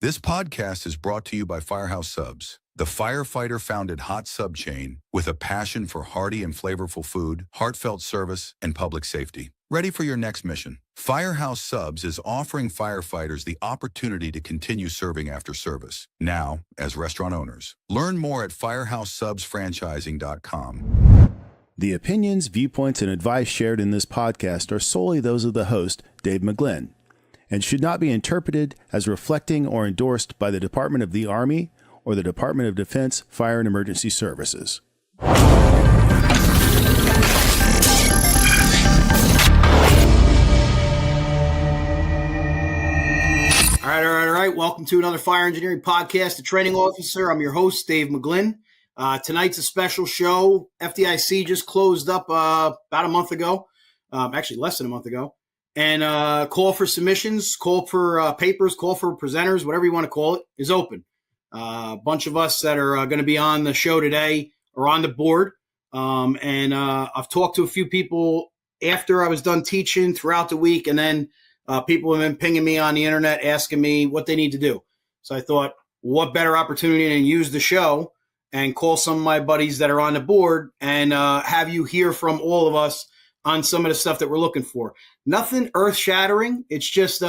This podcast is brought to you by Firehouse Subs, the firefighter-founded hot sub chain with a passion for hearty and flavorful food, heartfelt service, and public safety. Ready for your next mission? Firehouse Subs is offering firefighters the opportunity to continue serving after service, now as restaurant owners. Learn more at firehousesubsfranchising.com. The opinions, viewpoints, and advice shared in this podcast are solely those of the host, Dave McGlynn, and should not be interpreted as reflecting or endorsed by the Department of the Army or the Department of Defense Fire and Emergency Services. All right. Welcome to another Fire Engineering Podcast, The Training Officer. I'm your host, Dave McGlynn. Tonight's a special show. FDIC just closed up about a month ago, actually less than a month ago. And call for submissions, call for papers, call for presenters, whatever you want to call it, is open. A bunch of us that are going to be on the show today are on the board. And I've talked to a few people after I was done teaching throughout the week, and then people have been pinging me on the internet asking me what they need to do. So I thought, what better opportunity than use the show and call some of my buddies that are on the board and have you hear from all of us on some of the stuff that we're looking for. Nothing earth-shattering. It's just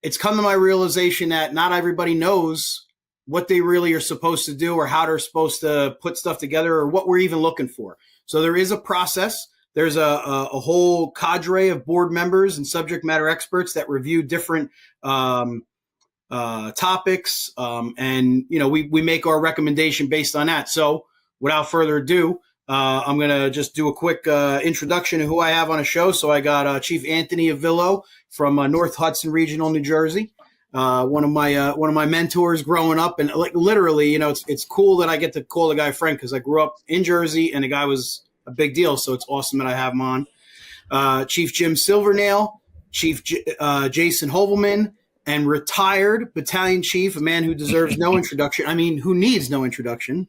it's come to my realization that not everybody knows what they really are supposed to do or how they're supposed to put stuff together or what we're even looking for. So there is a process. There's a whole cadre of board members and subject matter experts that review different topics. And, you know, we make our recommendation based on that. So without further ado, I'm going to just do a quick introduction of who I have on a show. So I got Chief Anthony Avillo from North Hudson Regional, New Jersey. One of my mentors growing up, and like literally, you know, it's cool that I get to call the guy friend because I grew up in Jersey and the guy was a big deal. So it's awesome that I have him on. Chief Jim Silvernail, Chief Jason Hovelman, and retired battalion chief, a man who deserves no introduction. I mean, who needs no introduction?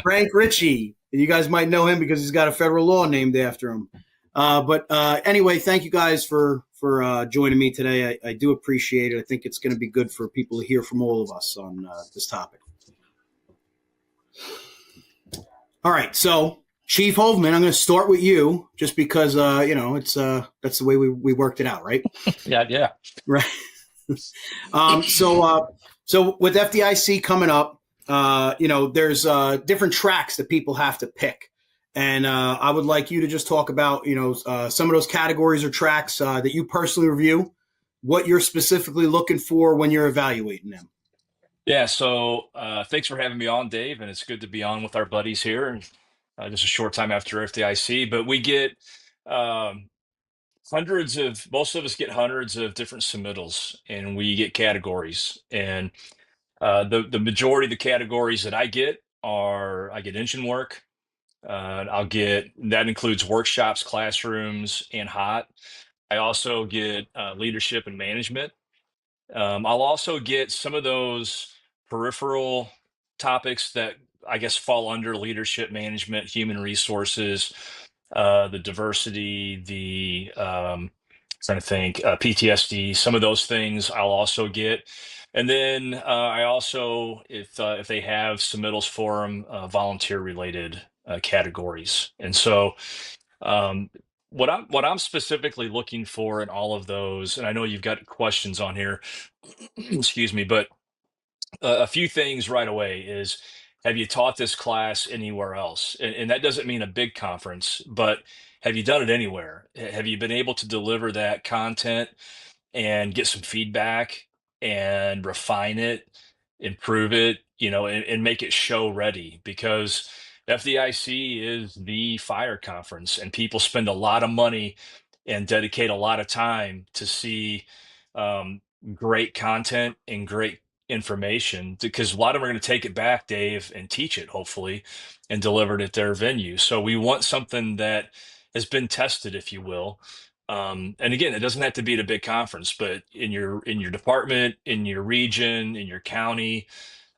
Frank Ritchie. You guys might know him because he's got a federal law named after him. But anyway, thank you guys for joining me today. I do appreciate it. I think it's going to be good for people to hear from all of us on this topic. All right, so Chief Hovelman, I'm going to start with you, just because you know it's that's the way we worked it out, right? Yeah. Right. So with FDIC coming up, you know, there's different tracks that people have to pick. And I would like you to just talk about, you know, some of those categories or tracks that you personally review, what you're specifically looking for when you're evaluating them. Yeah. So thanks for having me on, Dave. And it's good to be on with our buddies here. Just a short time after FDIC, but we get most of us get hundreds of different submittals, and we get categories. And the majority of the categories that I get engine work. That includes workshops, classrooms, and hot. I also get leadership and management. I'll also get some of those peripheral topics that I guess fall under leadership management, human resources, the diversity, trying to think, PTSD, some of those things I'll also get. And then I also, if they have submittals for them, volunteer related categories. And so what I'm specifically looking for in all of those, and I know you've got questions on here, excuse me, but a few things right away is, have you taught this class anywhere else? And that doesn't mean a big conference, but have you done it anywhere? Have you been able to deliver that content and get some feedback and refine it, improve it, you know, and make it show ready? Because FDIC is the fire conference, and people spend a lot of money and dedicate a lot of time to see great content and great information, because a lot of them are going to take it back, Dave, and teach it, hopefully, and deliver it at their venue. So we want something that has been tested, if you will. And again, it doesn't have to be at a big conference, but in your department, in your region, in your county,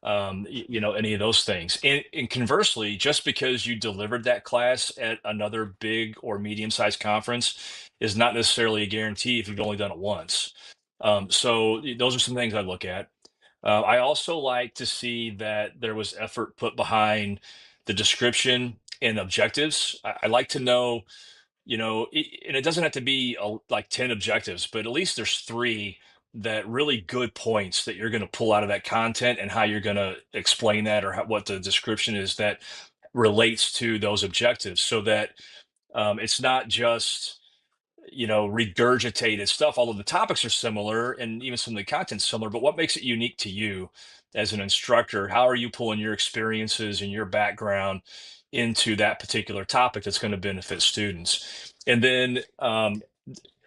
you know, any of those things. And conversely, just because you delivered that class at another big or medium-sized conference is not necessarily a guarantee if you've only done it once. So those are some things I look at. I also like to see that there was effort put behind the description and objectives. I like to know, and it doesn't have to be like 10 objectives, but at least there's three that really good points that you're going to pull out of that content and how you're going to explain that, or what the description is that relates to those objectives, so that it's not just regurgitated stuff, although the topics are similar and even some of the content's similar. But what makes it unique to you as an instructor? How are you pulling your experiences and your background into that particular topic that's going to benefit students? And then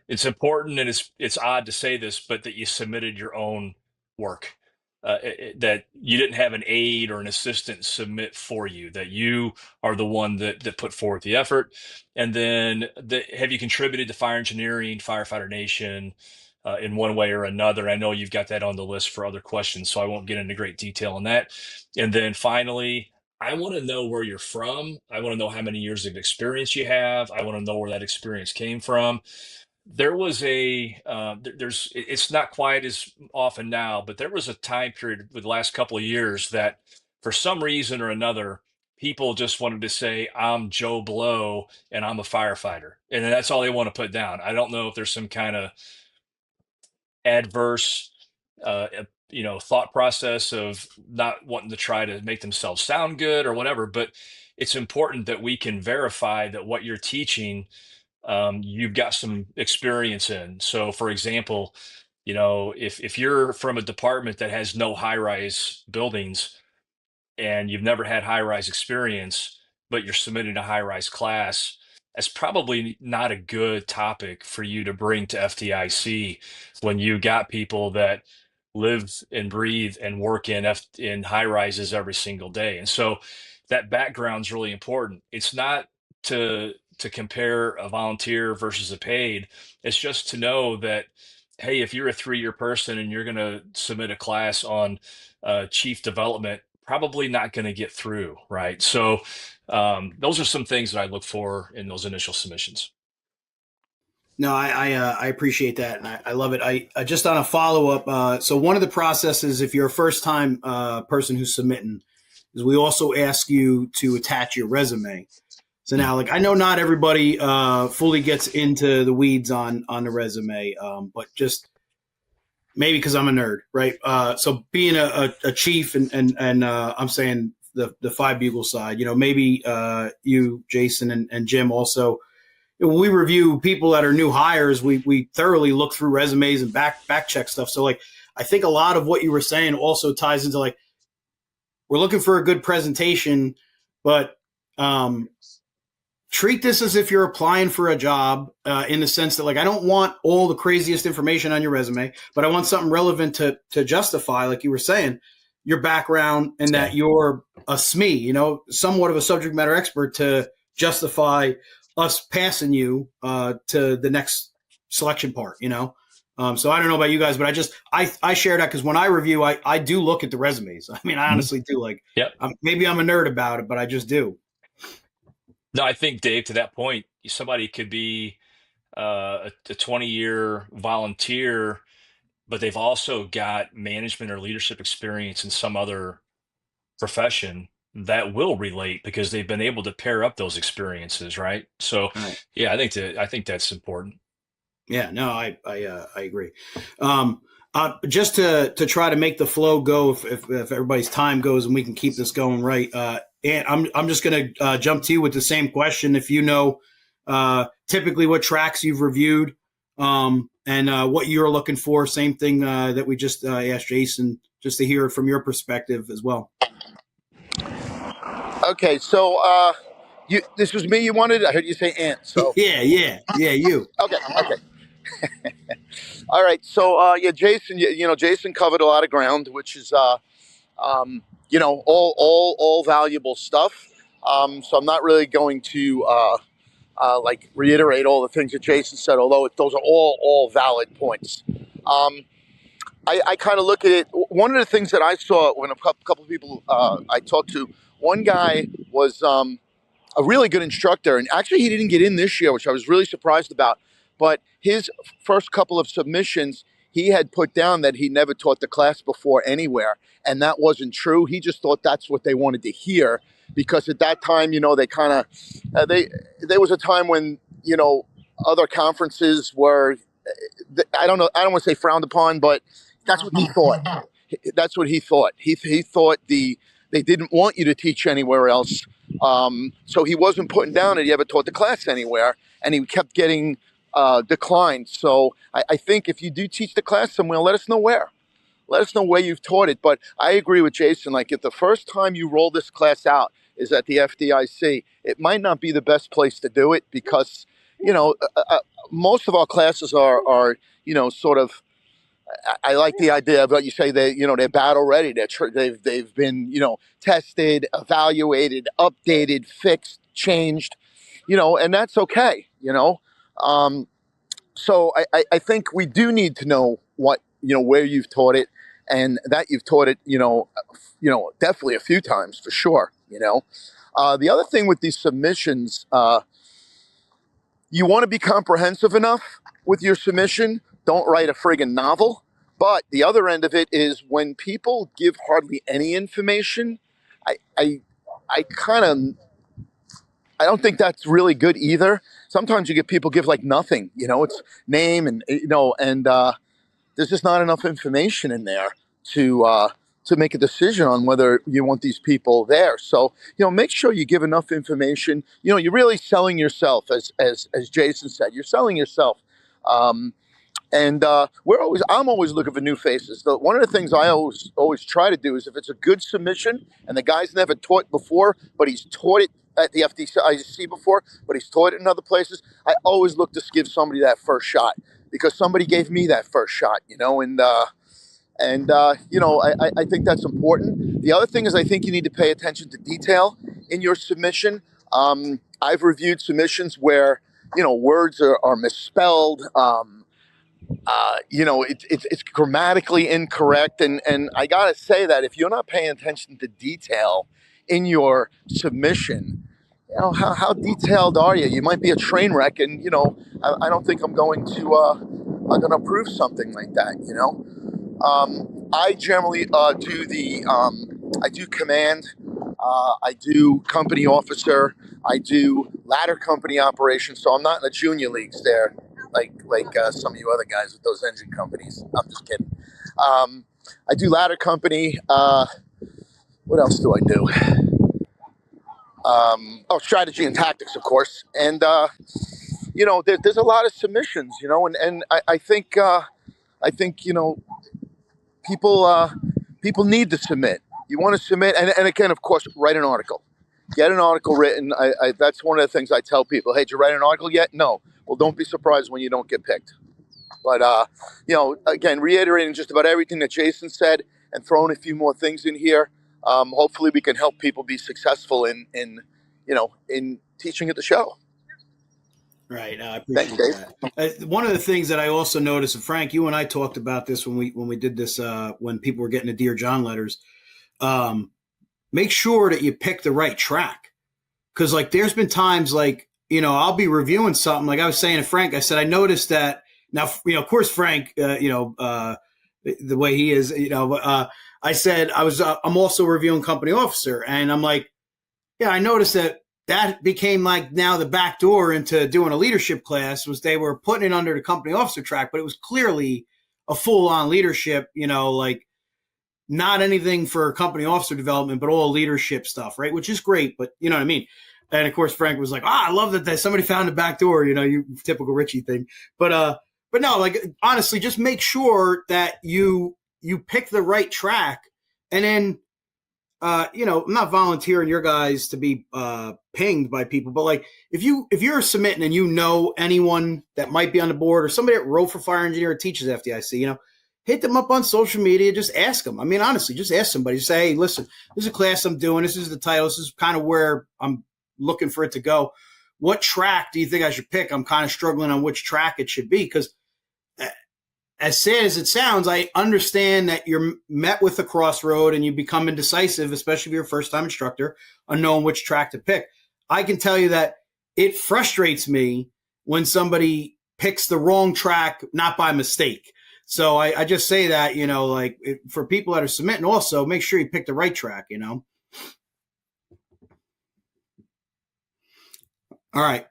it's important, and it's odd to say this, but that you submitted your own work. That you didn't have an aide or an assistant submit for you, that you are the one that put forth the effort. And then have you contributed to Fire Engineering, Firefighter Nation in one way or another? I know you've got that on the list for other questions, so I won't get into great detail on that. And then finally, I want to know where you're from. I want to know how many years of experience you have. I want to know where that experience came from. There was it's not quite as often now, but there was a time period with the last couple of years that for some reason or another, people just wanted to say, I'm Joe Blow and I'm a firefighter. And that's all they want to put down. I don't know if there's some kind of adverse, thought process of not wanting to try to make themselves sound good or whatever, but it's important that we can verify that what you're teaching, you've got some experience in. So, for example, if you're from a department that has no high-rise buildings and you've never had high-rise experience, but you're submitting a high-rise class, that's probably not a good topic for you to bring to FDIC when you got people that live and breathe and work in high rises every single day. And so that background's really important. It's not to compare a volunteer versus a paid. It's just to know that, hey, if you're a 3-year person and you're going to submit a class on chief development, probably not going to get through, right? So those are some things that I look for in those initial submissions. No, I appreciate that, and I love it. I just on a follow up. So one of the processes, if you're a first time person who's submitting, is we also ask you to attach your resume. So now, like, I know not everybody fully gets into the weeds on the resume, but just maybe because I'm a nerd, right? So being a chief and I'm saying the Five Bugle side, maybe you, Jason, and Jim also. When we review people that are new hires, we thoroughly look through resumes and back check stuff. So, like, I think a lot of what you were saying also ties into, like, we're looking for a good presentation, but treat this as if you're applying for a job in the sense that, like, I don't want all the craziest information on your resume, but I want something relevant to justify, like you were saying, your background and that you're a SME, somewhat of a subject matter expert to justify us passing you to the next selection part, So I don't know about you guys, but I share that because when I review, I do look at the resumes. I mean, I honestly do. Like, yep. Maybe I'm a nerd about it, but I just do. No, I think, Dave, to that point, somebody could be a 20-year volunteer, but they've also got management or leadership experience in some other profession that will relate because they've been able to pair up those experiences, right? So, Right. yeah, I think that's important. Yeah, no, I agree. Just to try to make the flow go, if everybody's time goes and we can keep this going right. And I'm just going to jump to you with the same question. If you know, typically what tracks you've reviewed, and what you're looking for, same thing that we just asked Jason, just to hear it from your perspective as well. Okay, so this was me you wanted? I heard you say Ant. So Yeah, you. Okay. All right, so Jason, Jason covered a lot of ground, which is all valuable stuff. So I'm not really going to reiterate all the things that Jason said, although those are all valid points. I kind of look at it. One of the things that I saw when a couple of people I talked to, one guy was a really good instructor, and actually he didn't get in this year, which I was really surprised about. But his first couple of submissions, he had put down that he never taught the class before anywhere, and that wasn't true. He just thought that's what they wanted to hear, because at that time, they kind of there was a time when other conferences were, I don't know, I don't want to say frowned upon, but that's what he thought. That's what he thought. He thought they didn't want you to teach anywhere else. So he wasn't putting down that he ever taught the class anywhere, and he kept getting declined. So I think if you do teach the class somewhere, let us know where. Let us know where you've taught it. But I agree with Jason. Like, if the first time you roll this class out is at the FDIC, it might not be the best place to do it, because most of our classes are sort of. I like the idea of what you say, that they're battle ready. They've been tested, evaluated, updated, fixed, changed, and that's okay. So I think we do need to know where you've taught it, and that you've taught it definitely a few times for sure. The other thing with these submissions, you want to be comprehensive enough with your submission. Don't write a friggin' novel. But the other end of it is when people give hardly any information, I don't think that's really good either. Sometimes you get people give like nothing, it's name and there's just not enough information in there to make a decision on whether you want these people there. So, make sure you give enough information. You're really selling yourself, as Jason said. You're selling yourself. And I'm always looking for new faces. One of the things I always try to do is, if it's a good submission and the guy's never taught before, but he's taught it at the FDIC before, but he's taught it in other places, I always look to give somebody that first shot, because somebody gave me that first shot, I think that's important. The other thing is, I think you need to pay attention to detail in your submission. I've reviewed submissions where, words are misspelled. It's grammatically incorrect. And I got to say that if you're not paying attention to detail in your submission, how detailed are you? You might be a train wreck, and, I don't think I'm going to approve something like that, I generally I do command, I do company officer, I do ladder company operations, so I'm not in the junior leagues there, like some of you other guys with those engine companies. I'm just kidding. I do ladder company. What else do I do? Strategy and tactics, of course. And there's a lot of submissions, and I think people need to submit. You want to submit, and again, of course, write an article. Get an article written. That's one of the things I tell people. Hey, did you write an article yet? No. Well, don't be surprised when you don't get picked. But, again, reiterating just about everything that Jason said and throwing a few more things in here. Hopefully we can help people be successful in teaching at the show. Right. I appreciate that. One of the things that I also noticed, and Frank, you and I talked about this when we did this, when people were getting the Dear John letters, make sure that you pick the right track. Cause like, there's been times like, I'll be reviewing something, like I was saying to Frank, I said, I noticed that now, of course, Frank, the way he is, I said, I'm also reviewing company officer, and I'm like, yeah, I noticed that became like now the back door into doing a leadership class, was they were putting it under the company officer track, but it was clearly a full on leadership, like not anything for company officer development, but all leadership stuff. Right. Which is great. But you know what I mean? And of course, Frank was like, I love that somebody found the back door, you typical Richie thing. But no, like, honestly, just make sure that you pick the right track. And then, I'm not volunteering your guys to be pinged by people, but like, if you're submitting and anyone that might be on the board or somebody that wrote for fire engineer or teaches FDIC, hit them up on social media, just ask them. I mean, honestly, just ask somebody, say, hey, listen, this is a class I'm doing. This is the title. This is kind of where I'm looking for it to go. What track do you think I should pick? I'm kind of struggling on which track it should be, because as sad as it sounds, I understand that you're met with a crossroad and you become indecisive, especially if you're a first-time instructor, on knowing which track to pick. I can tell you that it frustrates me when somebody picks the wrong track, not by mistake. So I just say that, like for people that are submitting also, make sure you pick the right track, All right,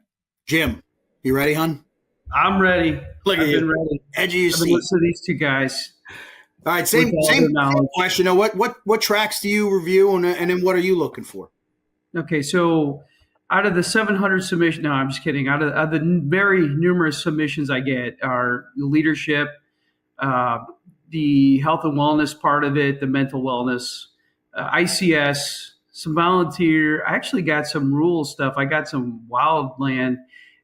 Jim, you ready, hon? I'm ready. Look at I've you. been ready. Edge of your I've been seat. listening to these two guys. All right, with same all their knowledge. question. What tracks do you review, and then what are you looking for? Okay, so out of the 700 submissions, no, I'm just kidding. Out of the very numerous submissions I get are leadership, the health and wellness part of it, the mental wellness, ICS, some volunteer. I actually got some rule stuff. I got some wildland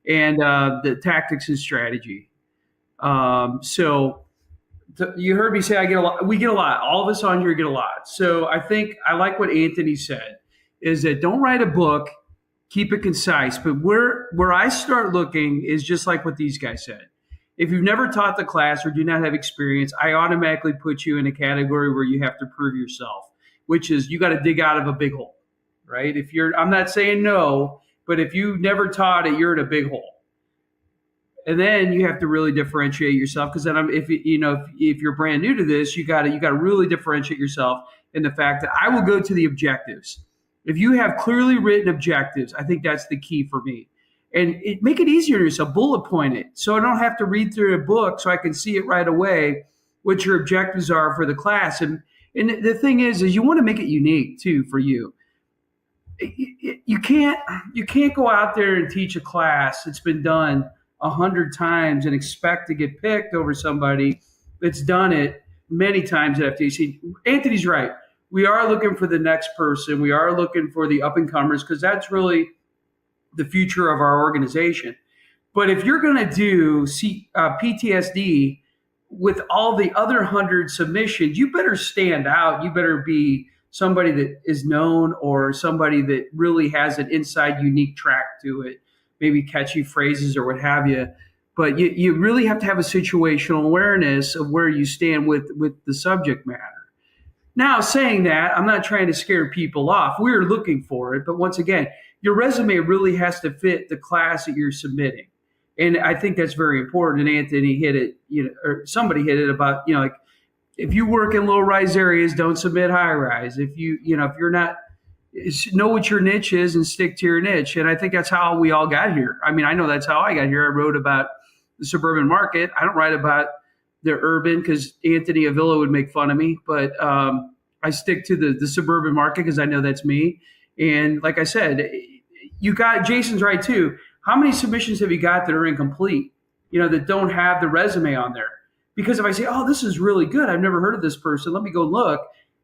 and the tactics and strategy. You heard me say I get a lot. We get a lot. All of us on here get a lot. So I think I like what Anthony said is that don't write a book, keep it concise. But where I start looking is just like what these guys said. If you've never taught the class or do not have experience, I automatically put you in a category where you have to prove yourself, which is you got to dig out of a big hole, right? I'm not saying no, but if you've never taught it, you're in a big hole. And then you have to really differentiate yourself because then if you're brand new to this, you got to really differentiate yourself in the fact that I will go to the objectives. If you have clearly written objectives, I think that's the key for me. And make it easier on yourself, bullet point it. So I don't have to read through a book so I can see it right away what your objectives are for the class. And the thing is you want to make it unique too for you. You can't go out there and teach a class that's been done 100 times and expect to get picked over somebody that's done it many times at FDIC. Anthony's right. We are looking for the next person. We are looking for the up and comers because that's really the future of our organization. But if you're going to do PTSD with all the other 100 submissions, you better stand out. You better be somebody that is known or somebody that really has an inside unique track to it, maybe catchy phrases or what have you. But you really have to have a situational awareness of where you stand with the subject matter. Now, saying that, I'm not trying to scare people off. We're looking for it. But once again, your resume really has to fit the class that you're submitting. And I think that's very important. And Anthony hit it, or somebody hit it about, like if you work in low rise areas, don't submit high rise. If if you're not, know what your niche is and stick to your niche. And I think that's how we all got here. I mean, I know that's how I got here. I wrote about the suburban market. I don't write about the urban because Anthony Avila would make fun of me, but I stick to the suburban market because I know that's me. And like I said, Jason's right too. How many submissions have you got that are incomplete, that don't have the resume on there? Because if I say, oh, this is really good, I've never heard of this person, let me go look.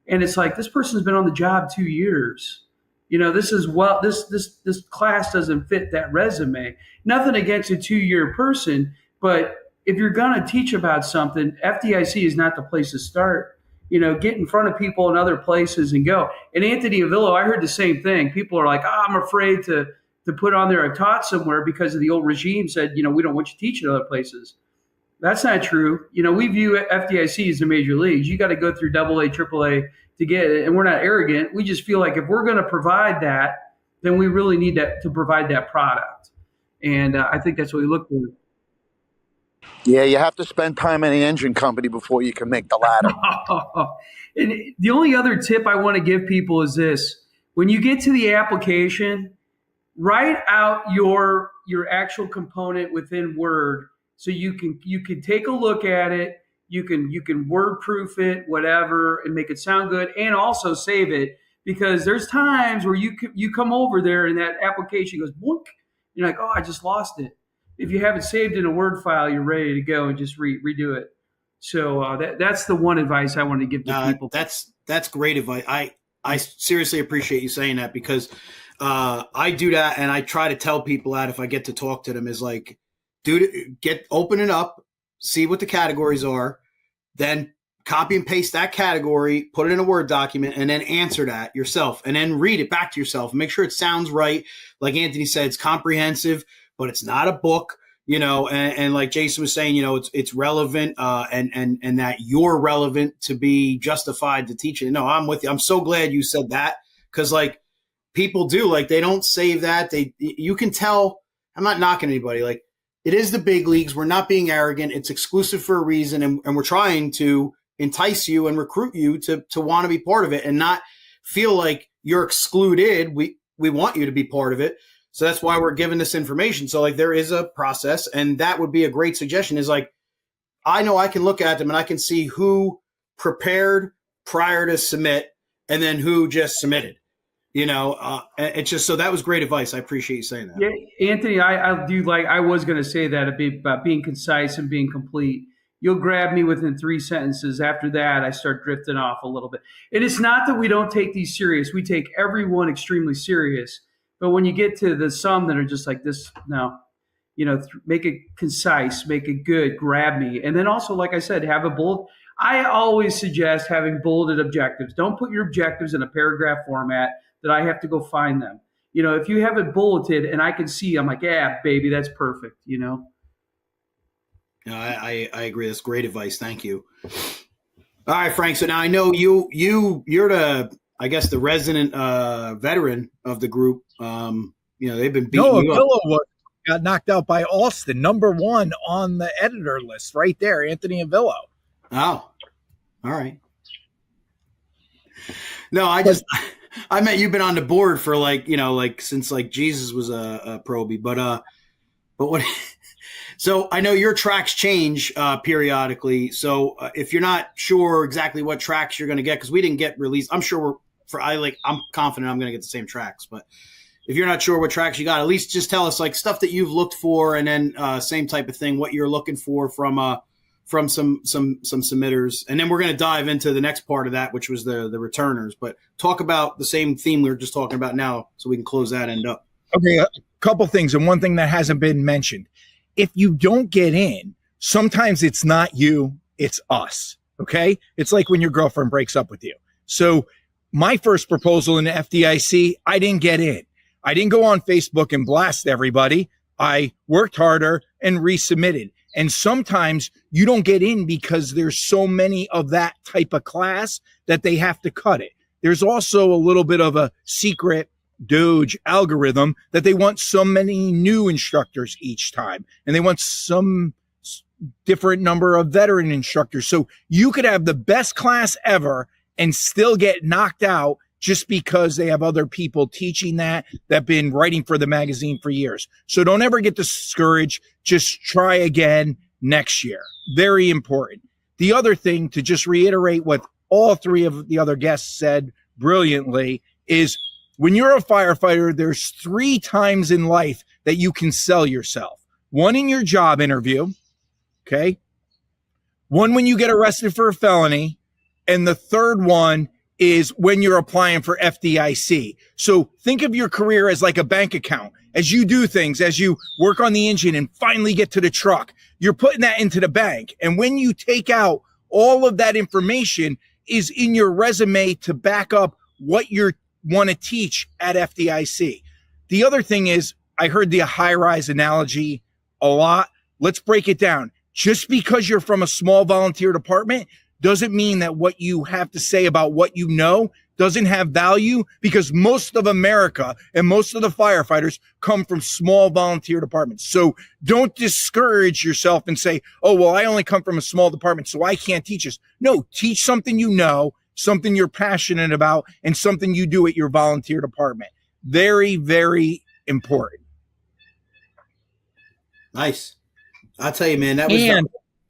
And it's like, this person's been on the job 2 years. This class doesn't fit that resume. Nothing against a 2-year person, but if you're going to teach about something, FDIC is not the place to start. Get in front of people in other places and go. And Anthony Avillo, I heard the same thing. People are like, I'm afraid to put on there I've taught somewhere because of the old regime said, we don't want you teaching other places. That's not true. We view FDIC as the major leagues. You got to go through AA, AAA to get it. And we're not arrogant. We just feel like if we're going to provide that, then we really need to provide that product. And I think that's what we look for. Yeah, you have to spend time in the engine company before you can make the ladder. And the only other tip I want to give people is this. When you get to the application, write out your actual component within Word so you can take a look at it. You can word proof it, whatever, and make it sound good, and also save it because there's times where you come over there and that application goes boink. You're like, oh, I just lost it. If you have it saved in a Word file, you're ready to go and just redo it. So that's the one advice I want to give to people. That's great advice. I seriously appreciate you saying that because I do that and I try to tell people that if I get to talk to them is like, open it up, see what the categories are, then copy and paste that category, put it in a Word document, and then answer that yourself and then read it back to yourself. Make sure it sounds right. Like Anthony said, it's comprehensive, but it's not a book, and like Jason was saying, it's relevant and that you're relevant to be justified to teach it. No, I'm with you. I'm so glad you said that because like people do, like they don't save that. You can tell, I'm not knocking anybody. Like it is the big leagues. We're not being arrogant. It's exclusive for a reason. And we're trying to entice you and recruit you to want to be part of it and not feel like you're excluded. We want you to be part of it. So that's why we're giving this information. So like there is a process, and that would be a great suggestion is like, I know I can look at them and I can see who prepared prior to submit and then who just submitted. It's just, so that was great advice. I appreciate you saying that. Yeah, Anthony, I do like, I was going to say that about being concise and being complete. You'll grab me within 3 sentences. After that, I start drifting off a little bit. And it's not that we don't take these serious. We take everyone extremely serious. But when you get to the some that are just like this, no, make it concise, make it good, grab me. And then also, like I said, have a bullet. I always suggest having bulleted objectives. Don't put your objectives in a paragraph format that I have to go find them. If you have it bulleted and I can see, I'm like, yeah, baby, that's perfect, No, I agree. That's great advice. Thank you. All right, Frank. So now I know you're the resident veteran of the group. They've been beating you up. Got knocked out by Austin, number 1 on the editor list right there, Anthony Avillo. Oh, all right. No, I meant you've been on the board for since Jesus was a probie, but what? So I know your tracks change periodically. So if you're not sure exactly what tracks you're going to get, because we didn't get released, I'm sure I'm confident I'm going to get the same tracks, but if you're not sure what tracks you got, at least just tell us like stuff that you've looked for, and then same type of thing, what you're looking for from some submitters, and then we're going to dive into the next part of that, which was the returners. But talk about the same theme we were just talking about now, so we can close that end up. Okay, a couple things, and one thing that hasn't been mentioned: if you don't get in, sometimes it's not you, it's us. Okay, it's like when your girlfriend breaks up with you. So my first proposal in the FDIC, I didn't get in. I didn't go on Facebook and blast everybody. I worked harder and resubmitted. And sometimes you don't get in because there's so many of that type of class that they have to cut it. There's also a little bit of a secret Doge algorithm that they want so many new instructors each time. And they want some different number of veteran instructors. So you could have the best class ever and still get knocked out just because they have other people teaching that have been writing for the magazine for years. So don't ever get discouraged. Just try again next year. Very important. The other thing, to just reiterate what all 3 of the other guests said brilliantly, is when you're a firefighter, there's 3 times in life that you can sell yourself. 1 in your job interview, okay? 1 when you get arrested for a felony, and the 3rd one is when you're applying for FDIC. So think of your career as like a bank account. As you do things, as you work on the engine and finally get to the truck, you're putting that into the bank. And when you take out, all of that information is in your resume to back up what you want to teach at FDIC. The other thing is, I heard the high-rise analogy a lot. Let's break it down. Just because you're from a small volunteer department doesn't mean that what you have to say about what you know doesn't have value, because most of America and most of the firefighters come from small volunteer departments. So don't discourage yourself and say, oh, well, I only come from a small department, so I can't teach this. No, teach something you know, something you're passionate about, and something you do at your volunteer department. Very, very important. Nice. I'll tell you, man, that was...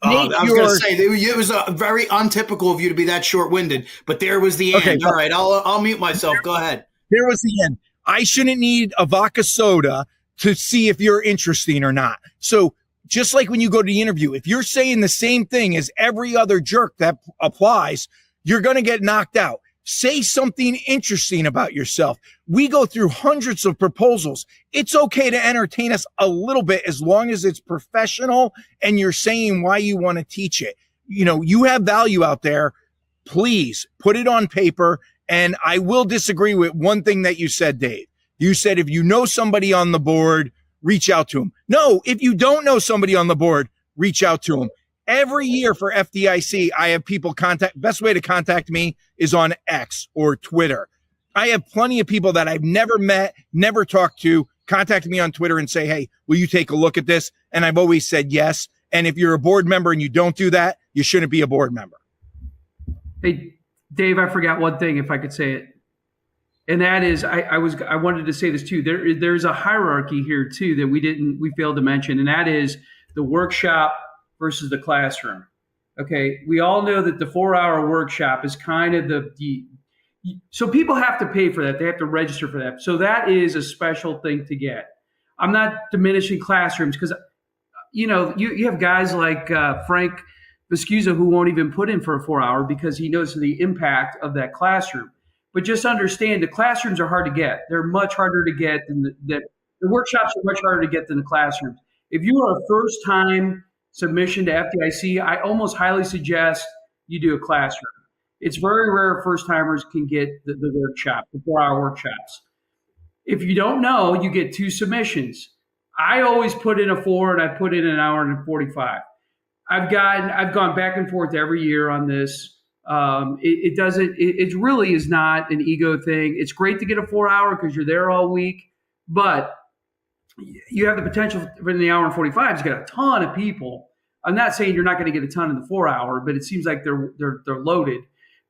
I was going to say, it was very untypical of you to be that short-winded, but there was the end. Okay, all right, I'll mute myself. Go ahead. There was the end. I shouldn't need a vodka soda to see if you're interesting or not. So just like when you go to the interview, if you're saying the same thing as every other jerk that applies, you're going to get knocked out. Say something interesting about yourself. We go through hundreds of proposals. It's okay to entertain us a little bit as long as it's professional and you're saying why you want to teach it. You have value out there. Please put it on paper. And I will disagree with one thing that you said, Dave. You said if you know somebody on the board, reach out to them. No, if you don't know somebody on the board, reach out to them. Every year for FDIC, I have people best way to contact me is on X or Twitter. I have plenty of people that I've never met, never talked to, contact me on Twitter and say, hey, will you take a look at this? And I've always said yes. And if you're a board member and you don't do that, you shouldn't be a board member. Hey, Dave, I forgot one thing, if I could say it. And that is, I wanted to say this too. There's a hierarchy here too that we failed to mention, and that is the workshop versus the classroom. Okay, we all know that the 4-hour workshop is kind of so people have to pay for that. They have to register for that. So that is a special thing to get. I'm not diminishing classrooms because, you have guys like Frank Viscusa who won't even put in for a 4-hour because he knows the impact of that classroom. But just understand the classrooms are hard to get. They're much harder to get than the workshops are much harder to get than the classrooms. If you are a first-time submission to FDIC, I almost highly suggest you do a classroom. It's very rare first-timers can get the workshop, the 4-hour workshops. If you don't know, you get 2 submissions. I always put in a 4 and I put in an hour and 45. I've gone back and forth every year on this. It really is not an ego thing. It's great to get a 4-hour because you're there all week, but you have the potential for the hour and 45 to get a ton of people. I'm not saying you're not going to get a ton in the 4-hour, but it seems like they're loaded.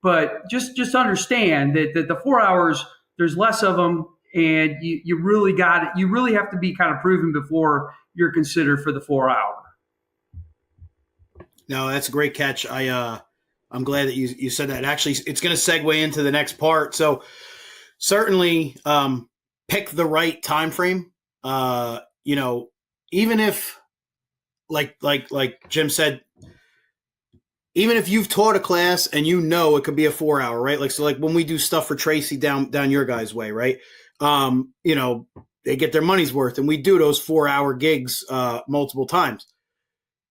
But just understand that the 4 hours, there's less of them, and you really got it. You really have to be kind of proven before you're considered for the 4-hour. No, that's a great catch. I'm glad that you said that. Actually, it's going to segue into the next part. So certainly pick the right time frame. Even if like Jim said, even if you've taught a class and it could be a 4-hour, right? Like when we do stuff for Tracy down your guys' way, right? They get their money's worth, and we do those 4-hour gigs multiple times.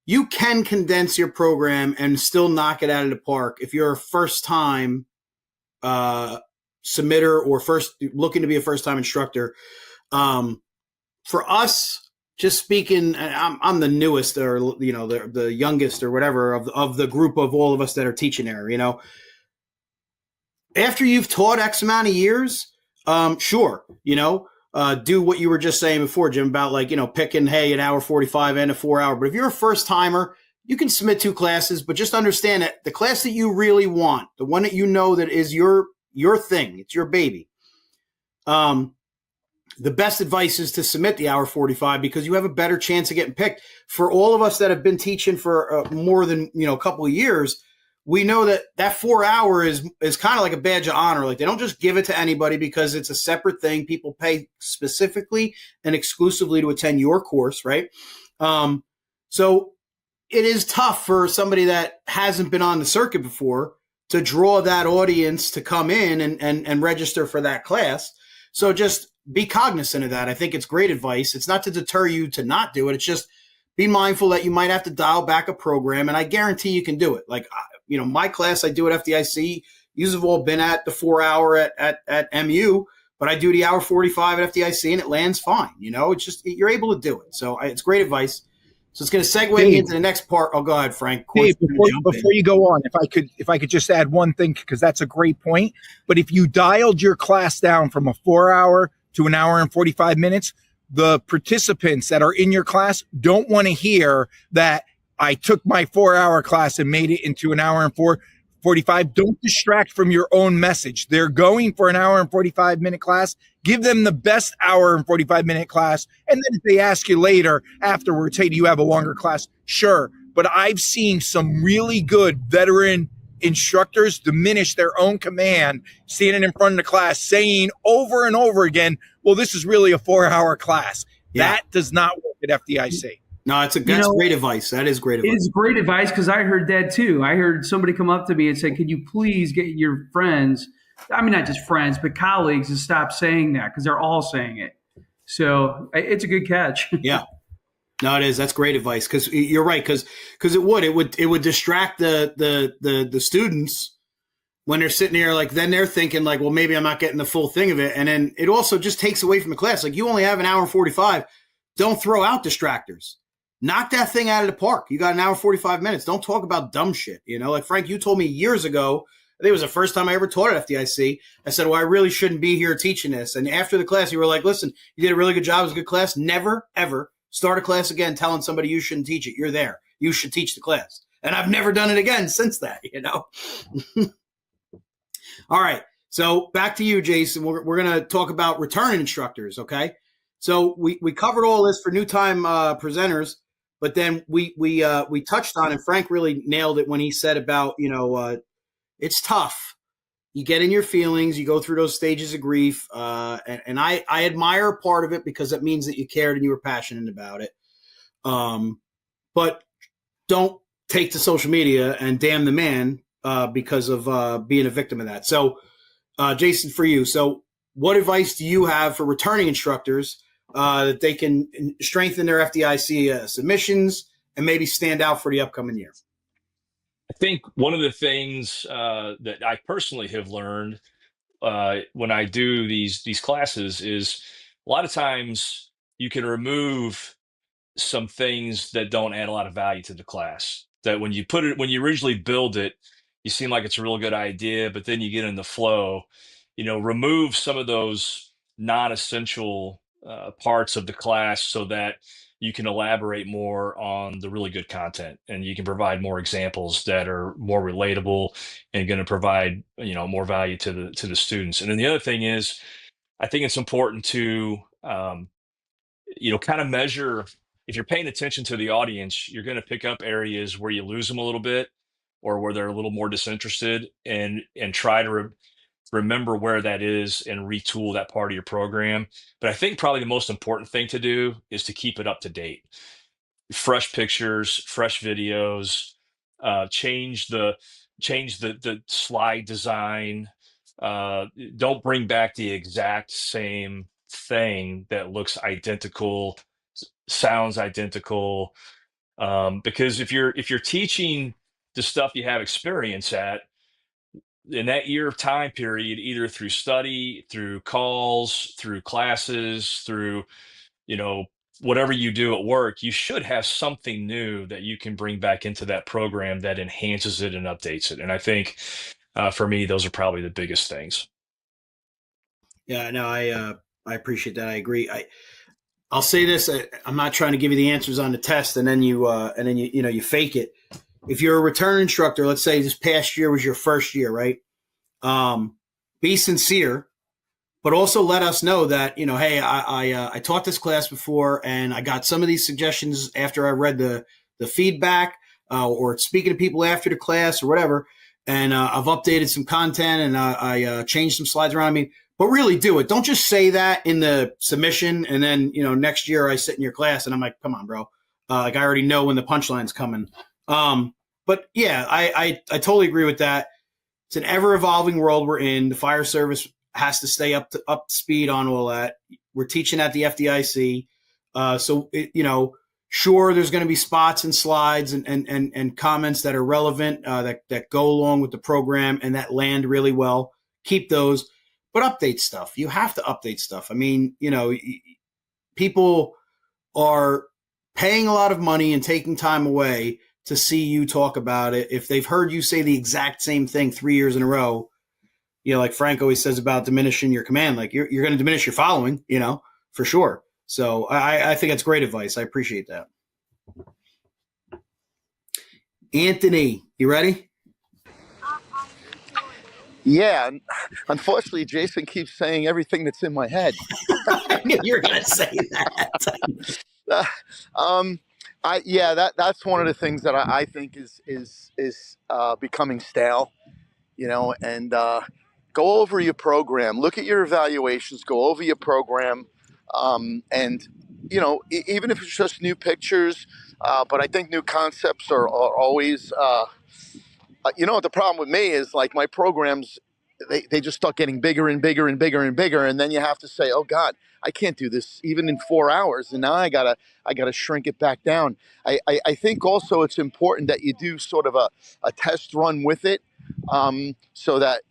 You can condense your program and still knock it out of the park if you're a first-time submitter or looking to be a first-time instructor. For us, just speaking, I'm the newest, or the youngest, or whatever of the group of all of us that are teaching there. After you've taught X amount of years, sure, do what you were just saying before, Jim, about picking, hey, an hour 45 and a 4-hour. But if you're a first timer, you can submit 2 classes, but just understand that the class that you really want, the one that that is your thing, it's your baby. The best advice is to submit the hour 45 because you have a better chance of getting picked. For all of us that have been teaching for more than a couple of years, we know that 4-hour is kind of like a badge of honor. Like, they don't just give it to anybody because it's a separate thing. People pay specifically and exclusively to attend your course, right? So it is tough for somebody that hasn't been on the circuit before to draw that audience to come in and register for that class. So just be cognizant of that. I think it's great advice. It's not to deter you to not do it. It's just be mindful that you might have to dial back a program, and I guarantee you can do it. Like, my class I do at FDIC, you've all been at the 4-hour at MU, but I do the hour 45 at FDIC and it lands fine. It's just, you're able to do it. So it's great advice. So it's going to segue into the next part. Oh, go ahead, Frank. Dave, before you go on, if I could just add one thing, because that's a great point. But if you dialed your class down from a 4-hour to an hour and 45 minutes, the participants that are in your class don't want to hear that I took my 4-hour class and made it into an hour and 45. Don't distract from your own message. They're going for an hour and 45-minute class. Give them the best hour and 45-minute class. And then if they ask you later afterwards, hey, do you have a longer class? Sure. But I've seen some really good veteran instructors diminish their own command, standing in front of the class, saying over and over again, well, this is really a 4-hour class. Yeah. That does not work at FDIC. No, that's great advice. That is great advice. It is great advice because I heard that too. I heard somebody come up to me and say, could you please get your friends, not just friends, but colleagues, to stop saying that because they're all saying it. So it's a good catch. Yeah. No, it is. That's great advice because you're right. Because it would distract the students when they're sitting there. Like, then they're thinking like, well, maybe I'm not getting the full thing of it. And then it also just takes away from the class. Like, you only have an hour and 45. Don't throw out distractors. Knock that thing out of the park. You got an hour 45 minutes. Don't talk about dumb shit. Like, Frank, you told me years ago think it was the first time I ever taught at FDIC. I said, well, I really shouldn't be here teaching this. And after the class, you were like, listen, you did a really good job. It was a good class. Never, ever start a class again telling somebody you shouldn't teach it. You're there. You should teach the class. And I've never done it again since that, you know. All right. So back to you, Jason. We're going to talk about return instructors, okay? So we covered all this for new time presenters, but then we touched on, and Frank really nailed it when he said about, it's tough. You get in your feelings, you go through those stages of grief, and I admire part of it because that means that you cared and you were passionate about it. But don't take to social media and damn the man because of being a victim of that. So, Jason, for you, so what advice do you have for returning instructors that they can strengthen their FDIC submissions and maybe stand out for the upcoming year? I think one of the things that I personally have learned when I do these classes is a lot of times you can remove some things that don't add a lot of value to the class. That when you originally build it, you seem like it's a real good idea, but then you get in the flow, remove some of those non-essential parts of the class so that you can elaborate more on the really good content, and you can provide more examples that are more relatable and going to provide, more value to the students. And then the other thing is, I think it's important to, kind of measure. If you're paying attention to the audience, you're going to pick up areas where you lose them a little bit, or where they're a little more disinterested, and try to remember where that is and retool that part of your program. But I think probably the most important thing to do is to keep it up to date. Fresh pictures, fresh videos, change the slide design. Don't bring back the exact same thing that looks identical, sounds identical, because if you're teaching the stuff you have experience at in that year of time period, either through study, through calls, through classes, through whatever you do at work, you should have something new that you can bring back into that program that enhances it and updates it. And I think for me, those are probably the biggest things. Yeah, no, I appreciate that. I agree. I'll say this: I'm not trying to give you the answers on the test, and then you fake it. If you're a return instructor, let's say this past year was your first year, right? Be sincere, but also let us know that, hey, I taught this class before, and I got some of these suggestions after I read the feedback or speaking to people after the class or whatever, and I've updated some content and I changed some slides around me. But really do it. Don't just say that in the submission, and then next year I sit in your class and I'm like, come on, bro. Like I already know when the punchline's coming. But yeah, I totally agree with that. It's an ever evolving world we're in. The fire service has to stay up to speed on all that. We're teaching at the FDIC. Sure, there's going to be spots and slides and comments that are relevant, that go along with the program and that land really well. Keep those, but update stuff. You have to update stuff. I mean, people are paying a lot of money and taking time away to see you talk about it. If they've heard you say the exact same thing 3 years in a row, like Frank always says about diminishing your command, like you're going to diminish your following, for sure. So I think that's great advice. I appreciate that. Anthony, you ready? Yeah. Unfortunately, Jason keeps saying everything that's in my head. I knew you were going to say that. That's one of the things that I think is becoming stale, and go over your program, look at your evaluations, go over your program, and even if it's just new pictures, but I think new concepts are always. The problem with me is like my programs, they just start getting bigger and bigger and bigger and bigger, and then you have to say, oh God, I can't do this even in 4 hours, and now I gotta shrink it back down. I think also it's important that you do sort of a test run with it, so that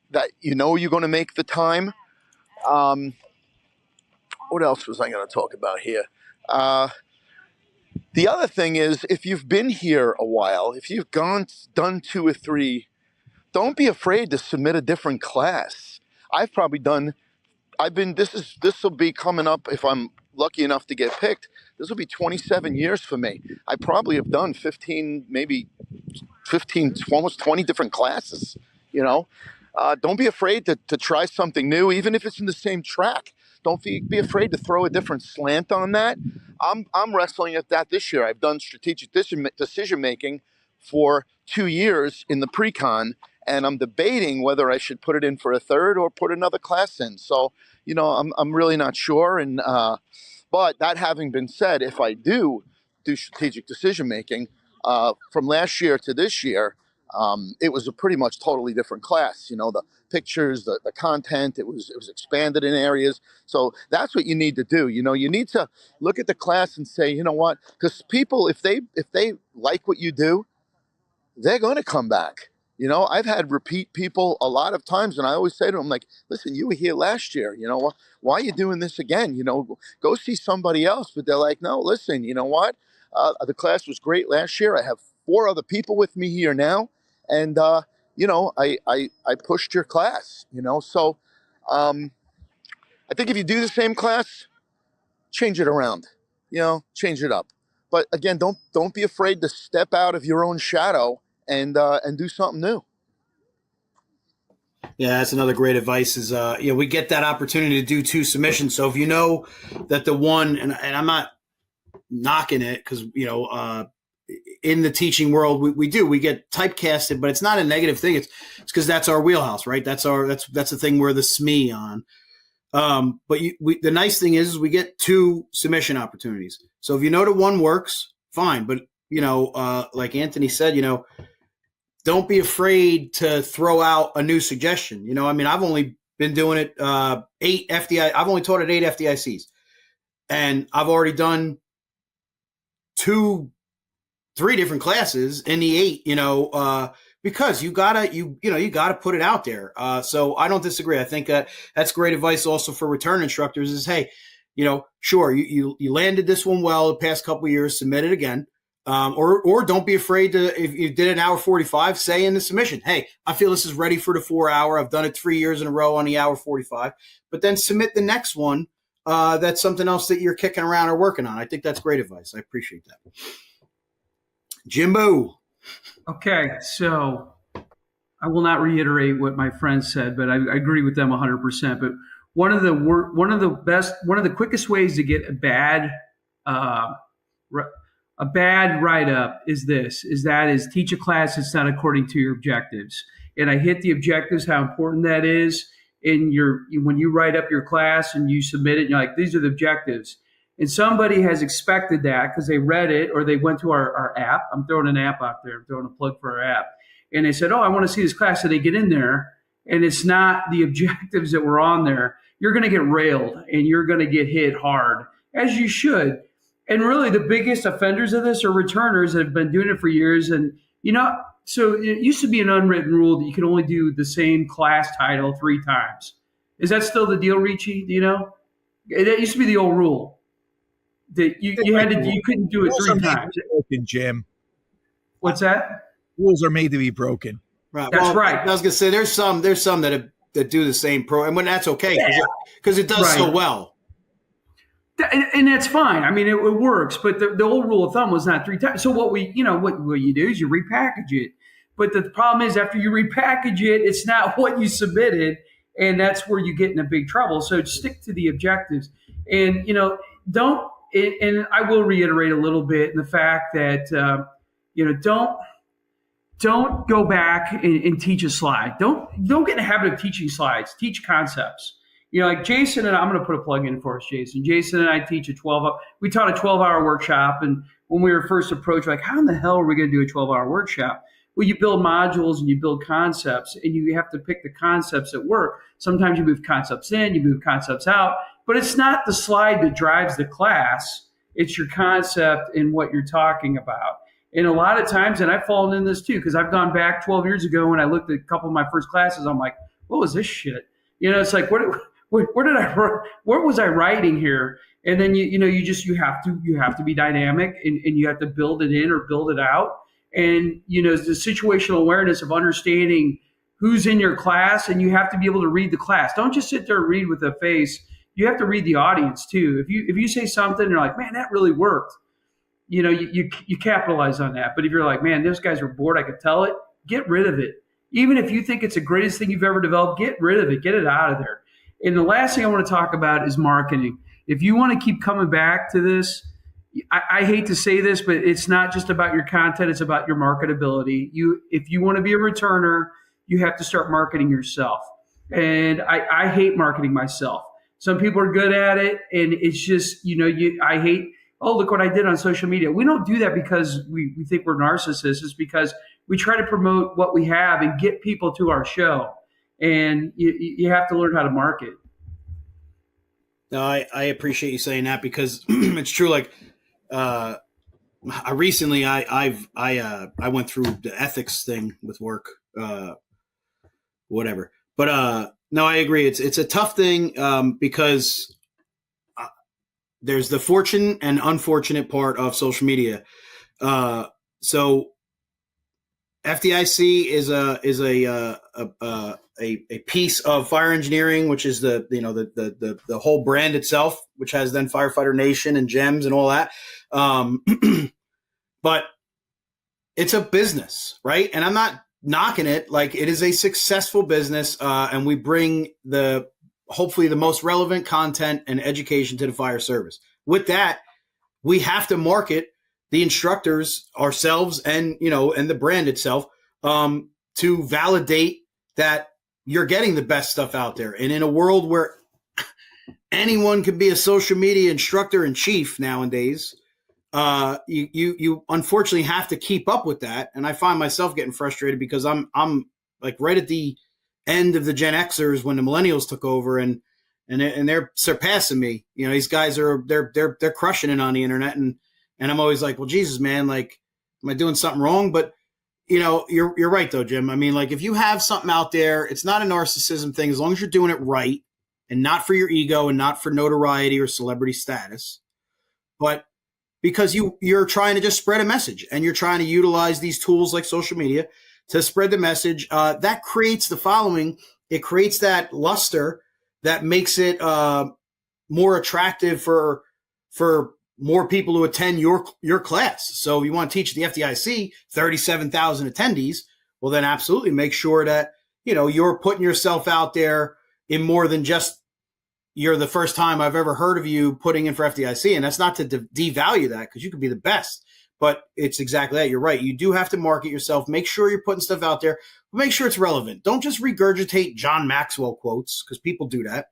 you're going to make the time. What else was I going to talk about here? The other thing is, if you've been here a while, if you've done 2 or 3 don't be afraid to submit a different class. This will be coming up, if I'm lucky enough to get picked, this will be 27 years for me. I probably have done 15, maybe 15, almost 20 different classes, you know. Don't be afraid to try something new, even if it's in the same track. Don't be afraid to throw a different slant on that. I'm wrestling at that this year. I've done strategic decision making for 2 years in the pre-con, and I'm debating whether I should put it in for a third or put another class in. So, I'm really not sure. And but that having been said, if I do strategic decision making, from last year to this year, it was a pretty much totally different class. The pictures, the content, it was expanded in areas. So that's what you need to do. You need to look at the class and say, you know what? Because people, if they like what you do, they're going to come back. I've had repeat people a lot of times, and I always say to them, like, listen, you were here last year. Why are you doing this again? Go see somebody else. But they're like, no, listen, you know what? The class was great last year. I have 4 other people with me here now. And, I pushed your class, So I think if you do the same class, change it around, change it up. But again, don't be afraid to step out of your own shadow and do something new. Yeah, that's another great advice is, we get that opportunity to do 2 submissions. So if you know that the one, and I'm not knocking it because, in the teaching world, we get typecasted, but it's not a negative thing. It's because that's our wheelhouse, right? That's the thing we're the SME on. But the nice thing is we get 2 submission opportunities. So if that one works, fine. But, like Anthony said, don't be afraid to throw out a new suggestion. I've only been doing it 8 FDI. I've only taught at 8 FDICs, and I've already done 3 different classes in the 8. Because you gotta put it out there. So I don't disagree. I think that's great advice also for return instructors. Is hey, sure you landed this one well the past couple of years, submit it again. Or don't be afraid to, if you did an hour 45, say in the submission, hey, I feel this is ready for the 4 hour. I've done it 3 years in a row on the hour 45, but then submit the next one. That's something else that you're kicking around or working on. I think that's great advice. I appreciate that. Jimbo. Okay, so I will not reiterate what my friends said, but I agree with them 100%. But one of the quickest ways to get a bad write-up is teach a class that's not according to your objectives. And I hit the objectives, how important that is when you write up your class and you submit it, and you're like, these are the objectives. And somebody has expected that because they read it or they went to our app. I'm throwing an app out there. I'm throwing a plug for our app. And they said, oh, I want to see this class. So they get in there and it's not the objectives that were on there. You're going to get railed and you're going to get hit hard, as you should. And really the biggest offenders of this are returners that have been doing it for years. And, so it used to be an unwritten rule that you can only do the same class title 3 times. Is that still the deal, Ricci? Do you know? That used to be the old rule. That you couldn't do it 3 times. Broken, Jim. What's that? Rules are made to be broken. Right. That's right. I was gonna say there's some that do the same and when that's okay because it does so well. And that's fine. I mean, it works. But the old rule of thumb was not 3 times. So what you do is you repackage it. But the problem is after you repackage it, it's not what you submitted, and that's where you get in a big trouble. So stick to the objectives, and don't. And I will reiterate a little bit in the fact that, don't go back and teach a slide. Don't get in the habit of teaching slides. Teach concepts. Like Jason and I'm going to put a plug in for us, Jason. Jason and I teach we taught a 12-hour workshop. And when we were first approached, like, how in the hell are we going to do a 12-hour workshop? Well, you build modules and you build concepts, and you have to pick the concepts that work. Sometimes you move concepts in, you move concepts out. But it's not the slide that drives the class. It's your concept and what you're talking about. And a lot of times, and I've fallen in this too, because I've gone back 12 years ago when I looked at a couple of my first classes, I'm like, what was this shit? It's like, what was I writing here? And then you have to be dynamic and you have to build it in or build it out. And the situational awareness of understanding who's in your class, and you have to be able to read the class. Don't just sit there and read with a face. You have to read the audience too. If you say something and you're like, man, that really worked, you capitalize on that. But if you're like, man, those guys are bored, I could tell it, get rid of it. Even if you think it's the greatest thing you've ever developed, get rid of it, get it out of there. And the last thing I want to talk about is marketing. If you want to keep coming back to this, I hate to say this, but it's not just about your content, it's about your marketability. If you want to be a returner, you have to start marketing yourself. And I hate marketing myself. Some people are good at it, and it's just, I hate, oh, look what I did on social media. We don't do that because we think we're narcissists. It's because we try to promote what we have and get people to our show. And you have to learn how to market. No, I appreciate you saying that, because it's true. Like, I recently I went through the ethics thing with work, whatever. But no, I agree. It's a tough thing, because there's the fortunate and unfortunate part of social media. So FDIC is a piece of fire engineering, which is the whole brand itself, which has then Firefighter Nation and GEMS and all that. But it's a business, right? And I'm not knocking it. Like, it is a successful business, and we bring hopefully the most relevant content and education to the fire service. With that, we have to market the instructors ourselves and the brand itself, to validate that you're getting the best stuff out there. And in a world where anyone can be a social media instructor in chief nowadays, you unfortunately have to keep up with that. And I find myself getting frustrated because I'm like right at the end of the Gen Xers when the millennials took over, and they're surpassing me. These guys they're crushing it on the internet, and I'm always like, well, Jesus, man, like, am I doing something wrong? But you're right though, Jim. I mean, like, if you have something out there, it's not a narcissism thing, as long as you're doing it right and not for your ego and not for notoriety or celebrity status, but because you're trying to just spread a message, and you're trying to utilize these tools like social media to spread the message. That creates the following. It creates that luster that makes it more attractive for more people to attend your class. So you want to teach the FDIC 37,000 attendees, well, then absolutely make sure that you're putting yourself out there in more than just you're the first time I've ever heard of you putting in for FDIC. And that's not to devalue that, because you could be the best, but it's exactly that. You're right. You do have to market yourself. Make sure you're putting stuff out there, but make sure it's relevant. Don't just regurgitate John Maxwell quotes, because people do that.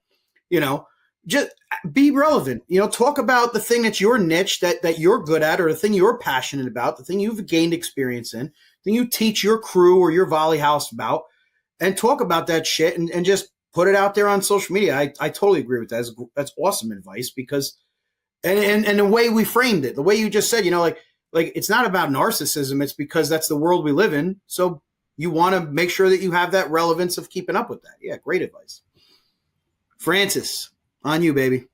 Just be relevant. Talk about the thing that's your niche, that you're good at, or the thing you're passionate about, the thing you've gained experience in, the thing you teach your crew or your volley house about, and talk about that shit and just put it out there on social media. I totally agree with that. That's awesome advice, because and the way we framed it, the way you just said, like it's not about narcissism. It's because that's the world we live in. So you want to make sure that you have that relevance of keeping up with that. Yeah, great advice. Francis, on you, baby.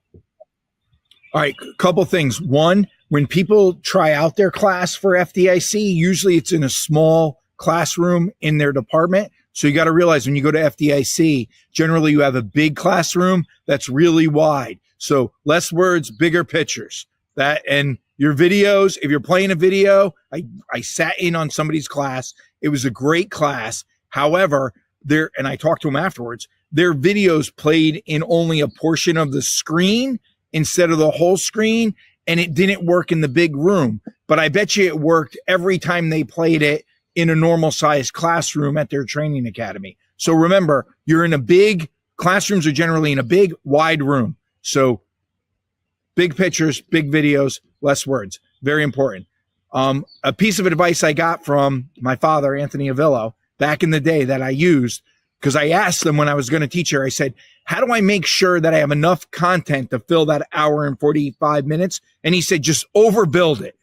All right, a couple things. One, when people try out their class for FDIC, usually it's in a small classroom in their department. So you got to realize when you go to FDIC, generally you have a big classroom that's really wide. So less words, bigger pictures. And your videos, if you're playing a video, I sat in on somebody's class. It was a great class. However, and I talked to them afterwards, their videos played in only a portion of the screen instead of the whole screen, and it didn't work in the big room. But I bet you it worked every time they played it in a normal sized classroom at their training academy. So remember, classrooms are generally in a big, wide room. So big pictures, big videos, less words. Very important. A piece of advice I got from my father, Anthony Avillo, back in the day that I used, because I asked them when I was going to teach her, I said, how do I make sure that I have enough content to fill that hour and 45 minutes? And he said, just overbuild it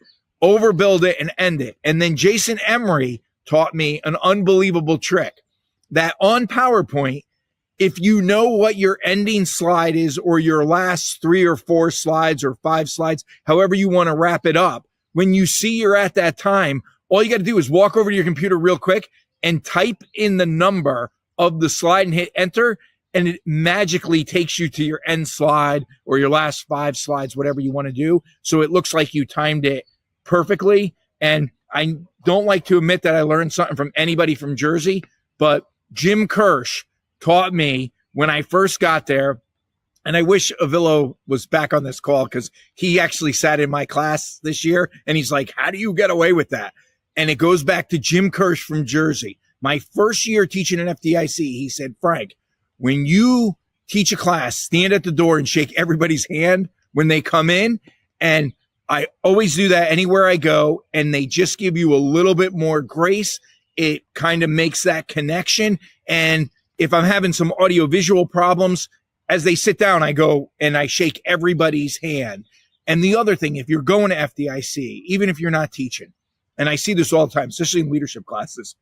and end it. And then Jason Emery taught me an unbelievable trick that on PowerPoint, if you know what your ending slide is, or your last 3 or 4 slides or 5 slides, however you want to wrap it up, when you see you're at that time, all you got to do is walk over to your computer real quick and type in the number of the slide and hit enter, and it magically takes you to your end slide or your last 5 slides, whatever you want to do. So it looks like you timed it perfectly. And I don't like to admit that I learned something from anybody from Jersey, but Jim Kirsch taught me when I first got there. And I wish Avillo was back on this call, because he actually sat in my class this year and he's like, how do you get away with that? And it goes back to Jim Kirsch from Jersey. My first year teaching at FDIC, he said, Frank, when you teach a class, stand at the door and shake everybody's hand when they come in. And I always do that anywhere I go. And they just give you a little bit more grace. It kind of makes that connection. And if I'm having some audio visual problems, as they sit down, I go and I shake everybody's hand. And the other thing, if you're going to FDIC, even if you're not teaching, and I see this all the time, especially in leadership classes,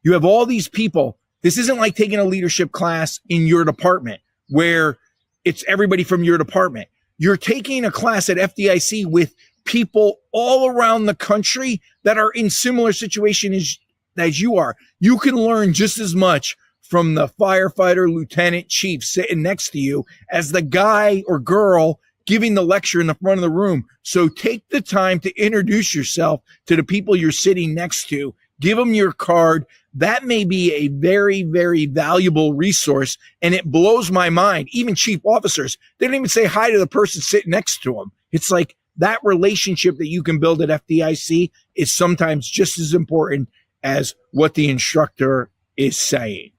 you have all these people. This isn't like taking a leadership class in your department where it's everybody from your department. You're taking a class at FDIC with people all around the country that are in similar situations as you are. You can learn just as much from the firefighter, lieutenant, chief sitting next to you as the guy or girl giving the lecture in the front of the room. So take the time to introduce yourself to the people you're sitting next to. Give them your card. That may be a very, very valuable resource. And it blows my mind. Even chief officers, they don't even say hi to the person sitting next to them. It's like that relationship that you can build at FDIC is sometimes just as important as what the instructor is saying.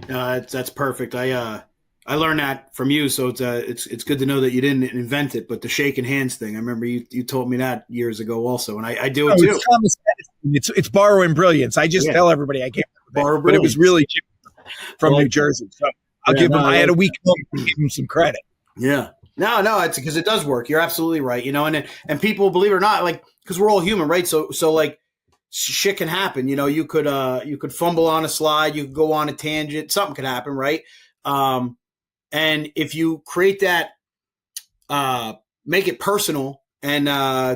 That's perfect. I learned that from you, so it's good to know that you didn't invent it. But the shaking hands thing, I remember you told me that years ago also, and I do it too. It's Thomas Edison. It's borrowing brilliance. I just tell everybody I can't borrow brilliance, but it was really from New Jersey. So I'll give him. I had a week to give him some credit. Yeah. No, it's because it does work. You're absolutely right. And people, believe it or not, like, because we're all human, right? So like, shit can happen. You could fumble on a slide, you could go on a tangent, something could happen, right? And if you create that, make it personal and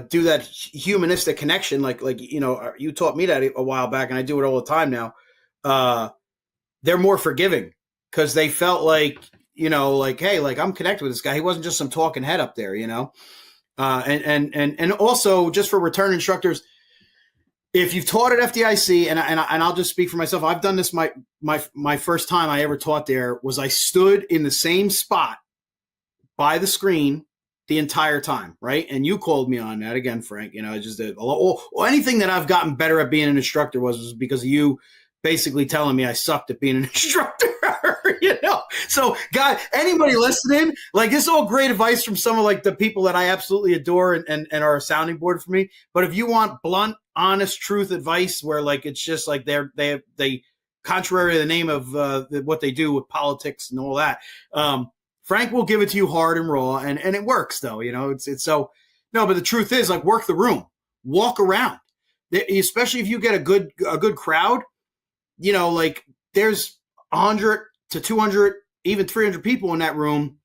do that humanistic connection, like you taught me that a while back, and I do it all the time now. They're more forgiving because they felt like, hey, like I'm connected with this guy. He wasn't just some talking head up there, and also just for return instructors. If you've taught at FDIC, and I'll just speak for myself, I've done this. My first time I ever taught there was I stood in the same spot by the screen the entire time, right? And you called me on that again, Frank. Just anything that I've gotten better at being an instructor was because of you basically telling me I sucked at being an instructor. So, God, anybody listening, like, this is all great advice from some of like the people that I absolutely adore and are a sounding board for me. But if you want blunt, honest truth advice where like it's just like they contrary to the name of what they do with politics and all that, Frank will give it to you hard and raw, and it works though. It's so no, but the truth is, like, work the room, walk around, especially if you get a good crowd. Like, there's 100 to 200, even 300 people in that room.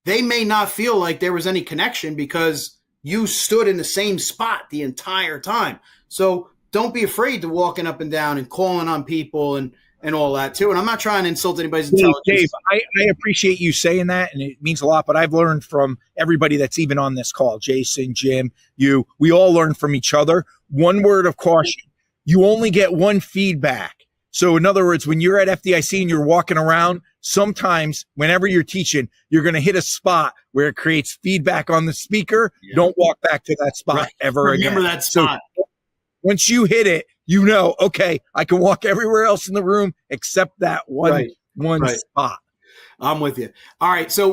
They may not feel like there was any connection because you stood in the same spot the entire time. So don't be afraid to walking up and down and calling on people and all that too. And I'm not trying to insult anybody's intelligence. Dave, I appreciate you saying that, and it means a lot. But I've learned from everybody that's even on this call, Jason, Jim, you. We all learn from each other. One word of caution: you only get one feedback. So in other words, when you're at FDIC and you're walking around, sometimes whenever you're teaching, you're going to hit a spot where it creates feedback on the speaker. Yeah. Don't walk back to that spot ever again. Remember that spot. So once you hit it, okay, I can walk everywhere else in the room except that one spot. I'm with you. All right. So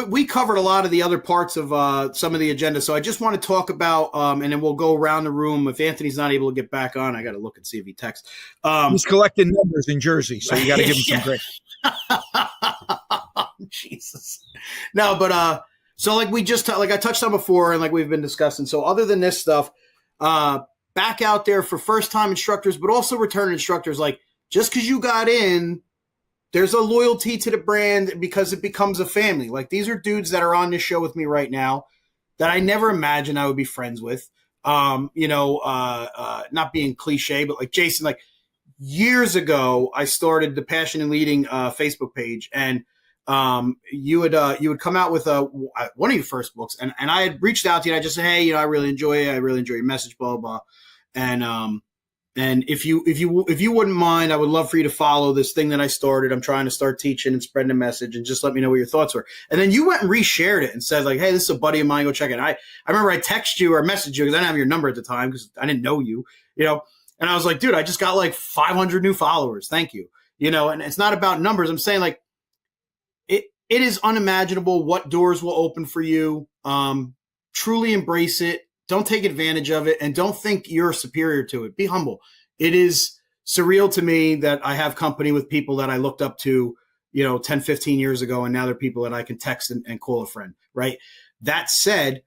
we covered a lot of the other parts of some of the agenda. So I just want to talk about, and then we'll go around the room. If Anthony's not able to get back on, I got to look and see if he texts. He's collecting numbers in Jersey, so you got to give him some grace. Jesus. No, but so like we just like I touched on before, and like we've been discussing. So other than this stuff, back out there for first-time instructors, but also return instructors. Like, just because you got in, there's a loyalty to the brand because it becomes a family. Like, these are dudes that are on this show with me right now that I never imagined I would be friends with. Not being cliche, but like Jason, like, years ago, I started the Passion and Leading Facebook page, and you would come out with one of your first books, and I had reached out to you. And I just said, hey, I really enjoy it. I really enjoy your message, blah blah. And if you wouldn't mind, I would love for you to follow this thing that I started. I'm trying to start teaching and spreading the message, and just let me know what your thoughts were. And then you went and reshared it and said, like, hey, this is a buddy of mine. Go check it. I remember I texted you or messaged you because I didn't have your number at the time because I didn't know you, And I was like, dude, I just got like 500 new followers. Thank you. And it's not about numbers. I'm saying, like, it is unimaginable what doors will open for you. Truly embrace it. Don't take advantage of it, and don't think you're superior to it. Be humble. It is surreal to me that I have company with people that I looked up to, 10, 15 years ago, and now they're people that I can text and call a friend, right? That said,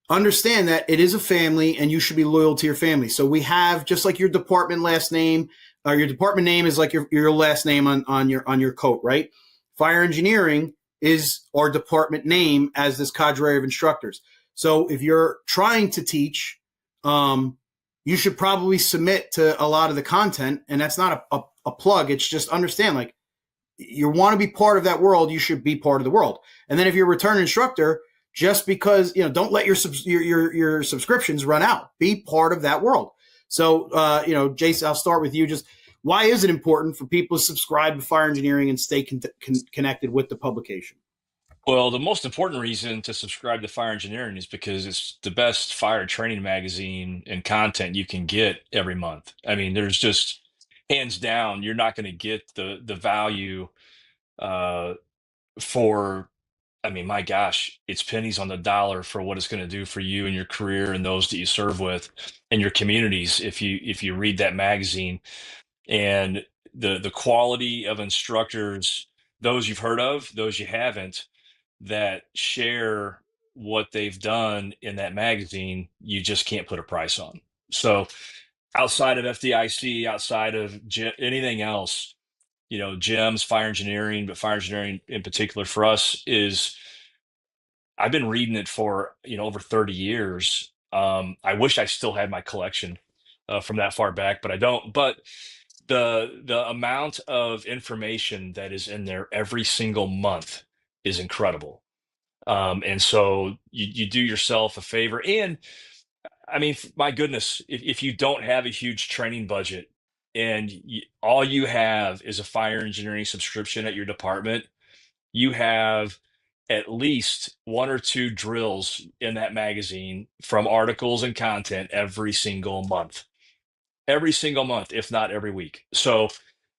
understand that it is a family, and you should be loyal to your family. So we have, just like your department last name, or your department name is like your last name on your coat, right? Fire engineering is our department name as this cadre of instructors. So if you're trying to teach, you should probably submit to a lot of the content, and that's not a plug. It's just understand, like, you want to be part of that world, you should be part of the world. And then if you're a return instructor, just because, don't let your subscriptions run out. Be part of that world. So, Jason, I'll start with you. Just why is it important for people to subscribe to Fire Engineering and stay connected with the publication? Well, the most important reason to subscribe to Fire Engineering is because it's the best fire training magazine and content you can get every month. I mean, there's just, hands down, you're not going to get the value for, I mean, my gosh, it's pennies on the dollar for what it's going to do for you and your career and those that you serve with and your communities if you read that magazine. And the quality of instructors, those you've heard of, those you haven't, that share what they've done in that magazine, you just can't put a price on. So outside of FDIC, outside of anything else, GEMS, fire engineering, but fire engineering in particular for us is, I've been reading it for, over 30 years. I wish I still had my collection from that far back, but I don't. But the amount of information that is in there every single month is incredible. And so you do yourself a favor. And I mean, my goodness, if you don't have a huge training budget and all you have is a fire engineering subscription at your department, you have at least one or two drills in that magazine from articles and content every single month, if not every week. So,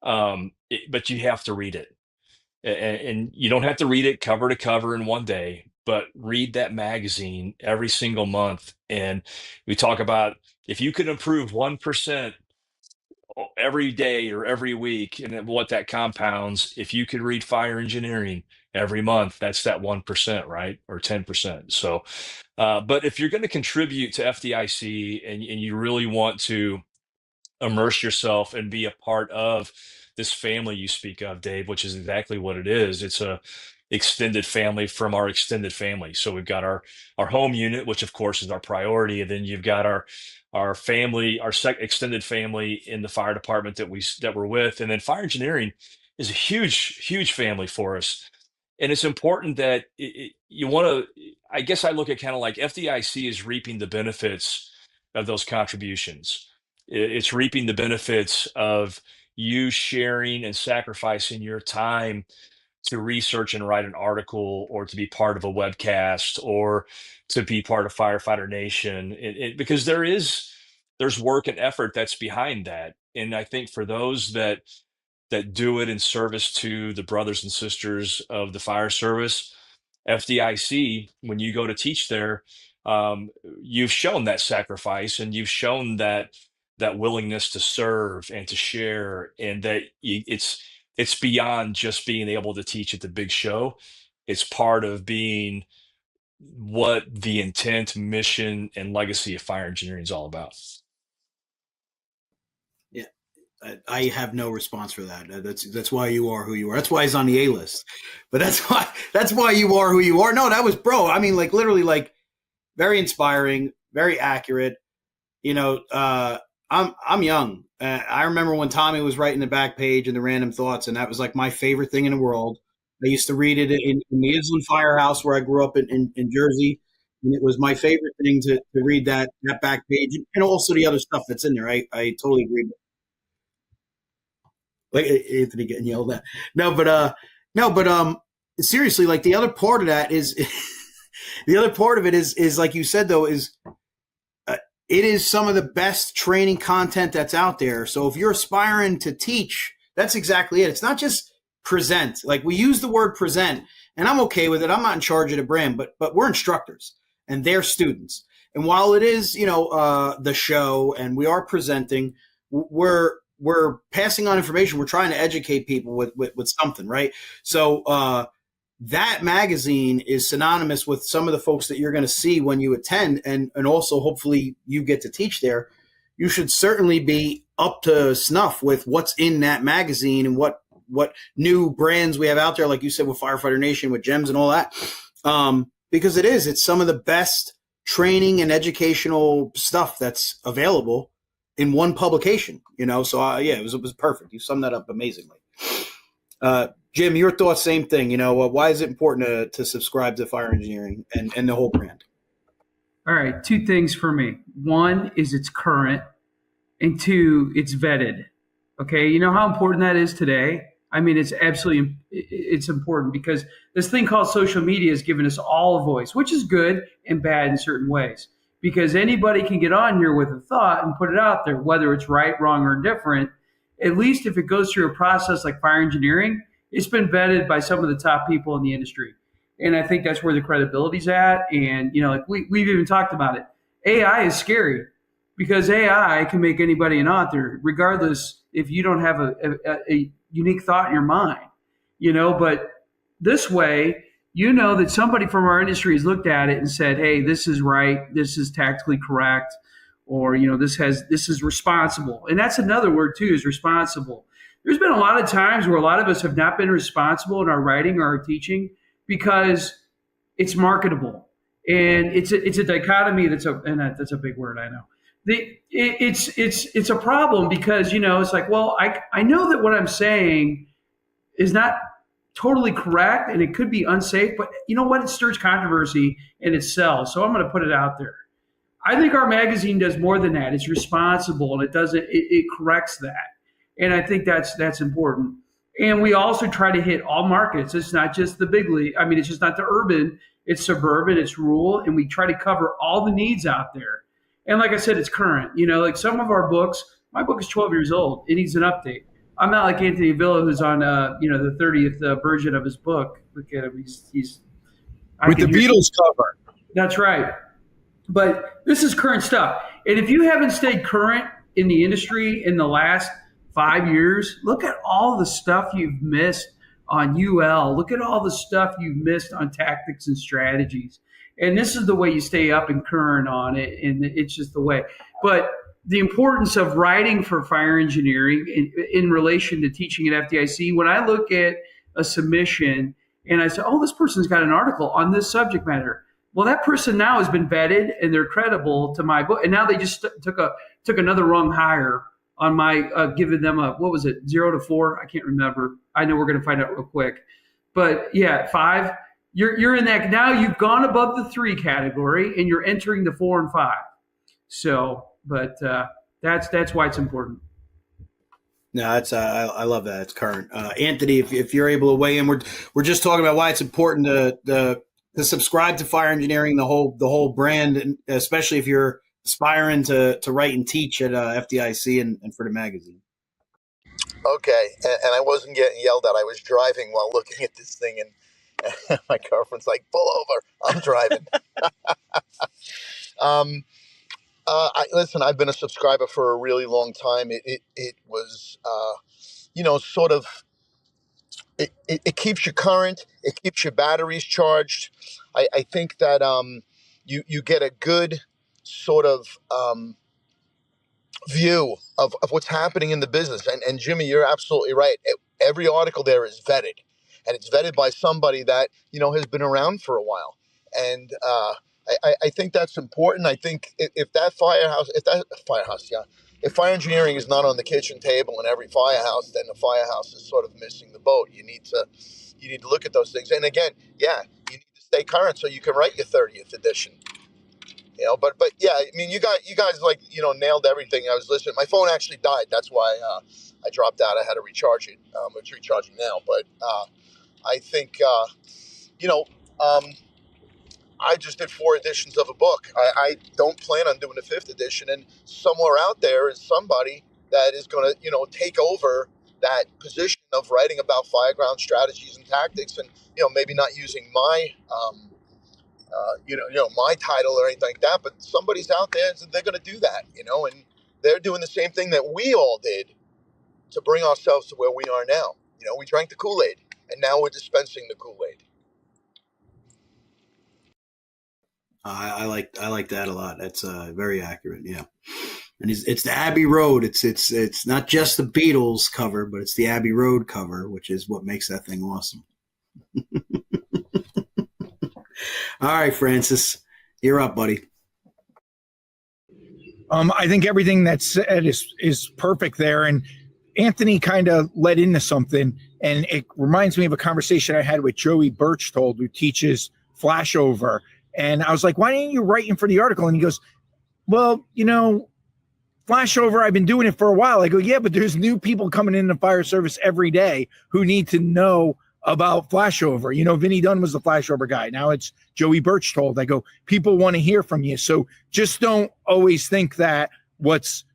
but you have to read it. And you don't have to read it cover to cover in one day, but read that magazine every single month. And we talk about, if you could improve 1% every day or every week, and then what that compounds, if you could read fire engineering every month, that's that 1%, right? Or 10%. So, but if you're going to contribute to FDIC and you really want to immerse yourself and be a part of this family you speak of, Dave, which is exactly what it is. It's a extended family from our extended family. So we've got our home unit, which of course is our priority, and then you've got our family, our extended family in the fire department that we're with, and then fire engineering is a huge family for us. And it's important that you want to, I guess I look at kind of like FDIC is reaping the benefits of those contributions. It's reaping the benefits of you sharing and sacrificing your time to research and write an article, or to be part of a webcast, or to be part of Firefighter Nation, because there's work and effort that's behind that. And I think for those that do it in service to the brothers and sisters of the fire service, FDIC, when you go to teach there, you've shown that sacrifice, and you've shown that willingness to serve and to share, and that it's beyond just being able to teach at the big show. It's part of being what the intent, mission, and legacy of fire engineering is all about. Yeah, I have no response for that. That's why you are who you are. That's why he's on the A list. But that's why you are who you are. No, that was, bro. I mean, like, literally, like, very inspiring, very accurate. I'm young, I remember when Tommy was writing the back page and the random thoughts, and that was like my favorite thing in the world. I used to read it in the Island Firehouse where I grew up in Jersey, and it was my favorite thing to read that back page and also the other stuff that's in there. I totally agree. Like Anthony getting yelled at. No, but seriously, like the other part of that is the other part of it is like you said though is it is some of the best training content that's out there. So if you're aspiring to teach, that's exactly it. It's not just present. Like we use the word present, and I'm okay with it. I'm not in charge of the brand, but we're instructors and they're students. And while it is, the show and we are presenting, we're passing on information. We're trying to educate people with something, right? So that magazine is synonymous with some of the folks that you're going to see when you attend, and also hopefully you get to teach there. You should certainly be up to snuff with what's in that magazine and what new brands we have out there, like you said, with Firefighter Nation, with GEMS and all that. Because it's some of the best training and educational stuff that's available in one publication, So it was perfect. You summed that up amazingly. Jim, your thoughts, same thing. Why is it important to subscribe to Fire Engineering and the whole brand? All right, two things for me. One is it's current, and two, it's vetted. Okay, you know how important that is today? I mean, it's important because this thing called social media has given us all a voice, which is good and bad in certain ways. Because anybody can get on here with a thought and put it out there, whether it's right, wrong, or different. At least if it goes through a process like fire engineering, it's been vetted by some of the top people in the industry. And I think that's where the credibility's at. And, like we've even talked about it. AI is scary because AI can make anybody an author, regardless if you don't have a unique thought in your mind, but this way, that somebody from our industry has looked at it and said, hey, this is right, this is tactically correct, or, this is responsible. And that's another word too, is responsible. There's been a lot of times where a lot of us have not been responsible in our writing or our teaching because it's marketable. And it's a dichotomy that's a big word, I know. It's a problem because, it's like, well, I know that what I'm saying is not totally correct and it could be unsafe, but you know what? It stirs controversy and it sells. So I'm going to put it out there. I think our magazine does more than that. It's responsible and it corrects that. And I think that's important. And we also try to hit all markets. It's not just the big league. I mean, it's just not the urban, it's suburban, it's rural. And we try to cover all the needs out there. And like I said, it's current. Like some of our books, my book is 12 years old. It needs an update. I'm not like Anthony Villa, who's on, the 30th version of his book. Look at him. He's with the Beatles cover. That's right. But this is current stuff. And if you haven't stayed current in the industry in the last 5 years, look at all the stuff you've missed on UL. Look at all the stuff you've missed on tactics and strategies. And this is the way you stay up and current on it. And it's just the way. But the importance of writing for fire engineering in relation to teaching at FDIC, when I look at a submission and I say, oh, this person's got an article on this subject matter. Well, that person now has been vetted and they're credible to my book. And now they just took another wrong hire on my giving them a, 0 to 4? I can't remember. I know we're going to find out real quick. But yeah, 5. You're in that now. You've gone above the 3 category and you're entering the 4 and 5. So, but that's why it's important. No, I love that. It's current. Anthony, if you're able to weigh in, we're just talking about why it's important to subscribe to Fire Engineering, the whole brand, and especially if you're aspiring to write and teach at FDIC and for the magazine. Okay, and I wasn't getting yelled at. I was driving while looking at this thing, and my girlfriend's like, "Pull over! I'm driving." Listen, I've been a subscriber for a really long time. It was, sort of. It keeps you current. It keeps your batteries charged. I think that you get a good sort of view of what's happening in the business. And Jimmy, you're absolutely right. Every article there is vetted, and it's vetted by somebody that has been around for a while. And I think that's important. I think if that firehouse, if fire engineering is not on the kitchen table in every firehouse, then the firehouse is sort of missing the boat. You need to look at those things. And again, yeah, you need to stay current so you can write your 30th edition. But yeah, I mean, you guys like, nailed everything. I was listening. My phone actually died. That's why I dropped out. I had to recharge it. It's recharging now. But I think, I just did 4 editions of a book. I don't plan on doing a 5th edition. And somewhere out there is somebody that is going to, take over that position of writing about fireground strategies and tactics, and maybe not using my my title or anything like that, but somebody's out there and they're going to do that, and they're doing the same thing that we all did to bring ourselves to where we are now. We drank the Kool-Aid, and now we're dispensing the Kool-Aid. I like that a lot. That's very accurate. Yeah. And it's the Abbey Road. It's not just the Beatles cover, but it's the Abbey Road cover, which is what makes that thing awesome. All right, Francis, you're up, buddy. I think everything that's said is perfect there. And Anthony kind of led into something, and it reminds me of a conversation I had with Joey Birchtold, who teaches flashover. And I was like, why didn't you write in for the article? And he goes, well, flashover, I've been doing it for a while. I go, yeah, but there's new people coming in the fire service every day who need to know about flashover. Vinny Dunn was the flashover guy. Now it's Joey Birchtold. I go, people want to hear from you. So just don't always think that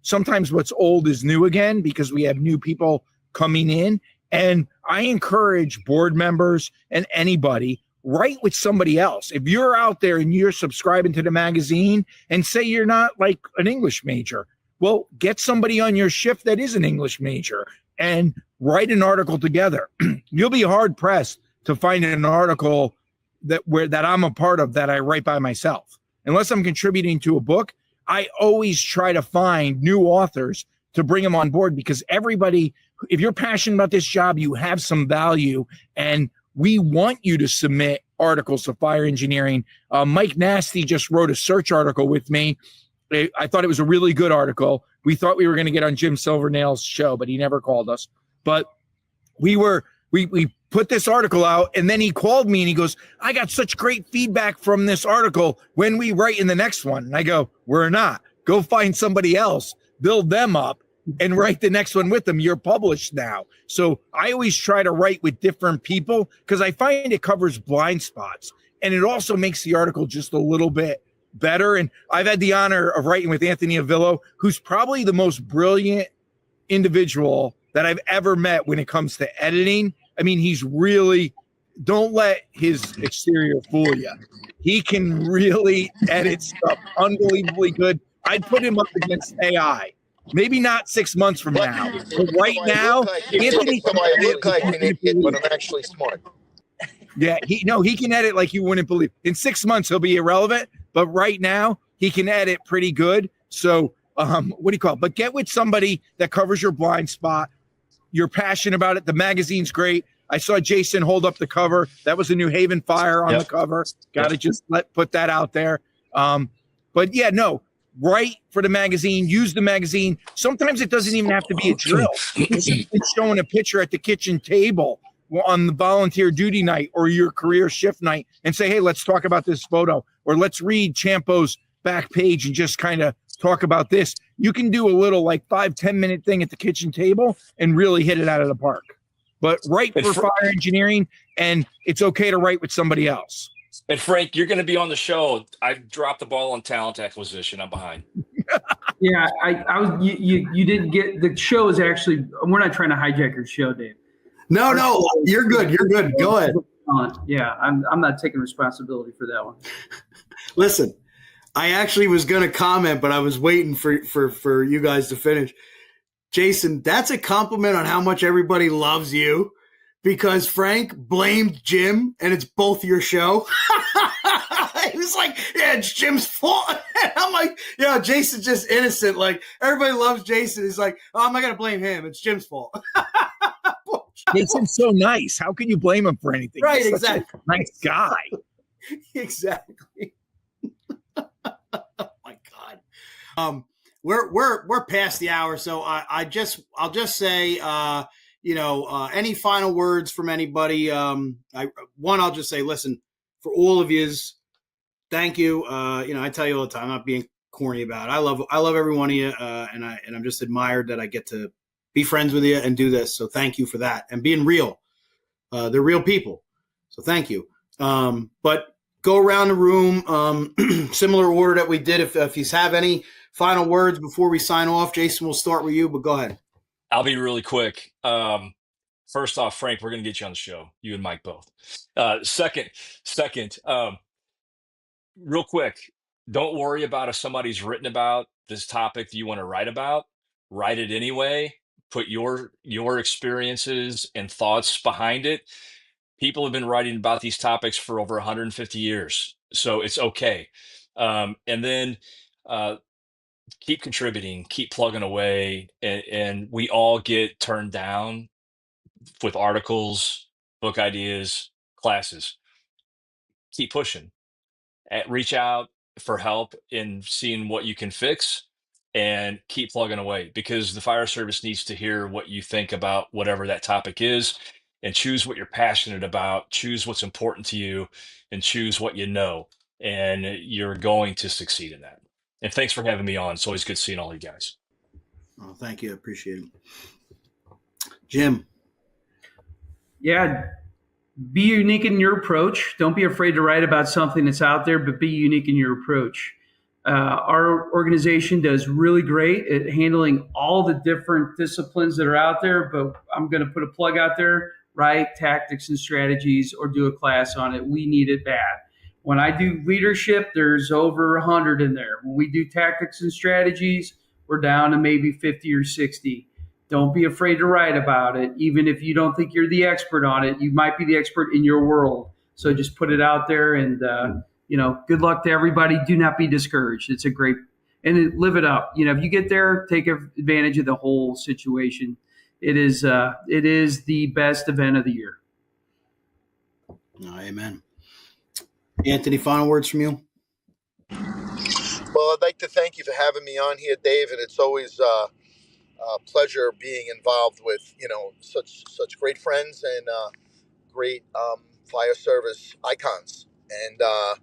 sometimes what's old is new again, because we have new people coming in. And I encourage board members and anybody, write with somebody else. If you're out there and you're subscribing to the magazine, and say you're not like an English major, well, get somebody on your shift that is an English major and write an article together. You'll be hard pressed to find an article that I'm a part of that I write by myself. Unless I'm contributing to a book, I always try to find new authors to bring them on board, because everybody, if you're passionate about this job, you have some value, and we want you to submit articles to fire engineering. Mike Nasty just wrote a search article with me. I thought it was a really good article. We thought we were going to get on Jim Silvernail's show, but he never called us. But we put this article out, and then he called me and he goes, I got such great feedback from this article. When we write in the next one? And I go, we're not. Go find somebody else, build them up, and write the next one with them. You're published now. So I always try to write with different people, because I find it covers blind spots, and it also makes the article just a little bit better. And I've had the honor of writing with Anthony Avillo, who's probably the most brilliant individual that I've ever met when it comes to editing. I mean, he's really, don't let his exterior fool you. He can really edit stuff unbelievably good. I'd put him up against AI. Maybe not 6 months from now, but right now, Anthony can edit like you wouldn't believe. But I'm actually smart. Yeah, he can edit like you wouldn't believe. In 6 months, he'll be irrelevant, but right now, he can edit pretty good. So, what do you call it? But get with somebody that covers your blind spot. You're passionate about it. The magazine's great. I saw Jason hold up the cover. That was a New Haven Fire on the cover. Got to just put that out there. But yeah, no. Write for the magazine, use the magazine. Sometimes it doesn't even have to be a drill. It's showing a picture at the kitchen table on the volunteer duty night or your career shift night and say, hey, let's talk about this photo, or let's read Champo's back page and just kind of talk about this. You can do a little like 5-10 minute thing at the kitchen table and really hit it out of the park. But write for fire engineering, and it's okay to write with somebody else. And Frank, you're going to be on the show. I dropped the ball on talent acquisition. I'm behind. Yeah, I was. You didn't get the show. Is actually, we're not trying to hijack your show, Dave. No, you're good. You're good. Go ahead. Yeah, I'm not taking responsibility for that one. Listen, I actually was going to comment, but I was waiting for you guys to finish. Jason, that's a compliment on how much everybody loves you, because Frank blamed Jim, and it's both your show. He was like, yeah, it's Jim's fault. And I'm like, yeah, Jason's just innocent. Like, everybody loves Jason. He's like, oh, I'm not going to blame him. It's Jim's fault. Jason's so nice. How can you blame him for anything? Right, He's exactly. Nice guy. Exactly. Oh, my God. we're past the hour, so I'll just say, any final words from anybody? I'll just say, listen, for all of yous, thank you. I tell you all the time, I'm not being corny about it. I love every one of you, and I'm just admired that I get to be friends with you and do this. So thank you for that, and being real. They're real people, so thank you. But go around the room, similar order that we did. If you have any final words before we sign off, Jason, we'll start with you, but go ahead. I'll be really quick. First off, Frank, we're going to get you on the show, you and Mike both. Second, real quick, don't worry about if somebody's written about this topic that you want to write about. Write it anyway. Put your experiences and thoughts behind it. People have been writing about these topics for over 150 years, so it's okay. And then keep contributing, keep plugging away, and we all get turned down with articles, book ideas, classes. Keep pushing. Reach out for help in seeing what you can fix, and keep plugging away, because the fire service needs to hear what you think about whatever that topic is, and choose what you're passionate about, choose what's important to you, and choose what you know, and you're going to succeed in that. And thanks for having me on. It's always good seeing all you guys. Oh, thank you. I appreciate it. Jim. Yeah. Be unique in your approach. Don't be afraid to write about something that's out there, but be unique in your approach. Our organization does really great at handling all the different disciplines that are out there, but I'm going to put a plug out there, write tactics and strategies or do a class on it. We need it bad. When I do leadership, there's over 100 in there. When we do tactics and strategies, we're down to maybe 50 or 60. Don't be afraid to write about it. Even if you don't think you're the expert on it, you might be the expert in your world. So just put it out there, and good luck to everybody. Do not be discouraged. It's a great, and live it up. If you get there, take advantage of the whole situation. It is the best event of the year. Oh, amen. Anthony, final words from you? Well, I'd like to thank you for having me on here, Dave, and it's always a pleasure being involved with such great friends and great fire service icons. And the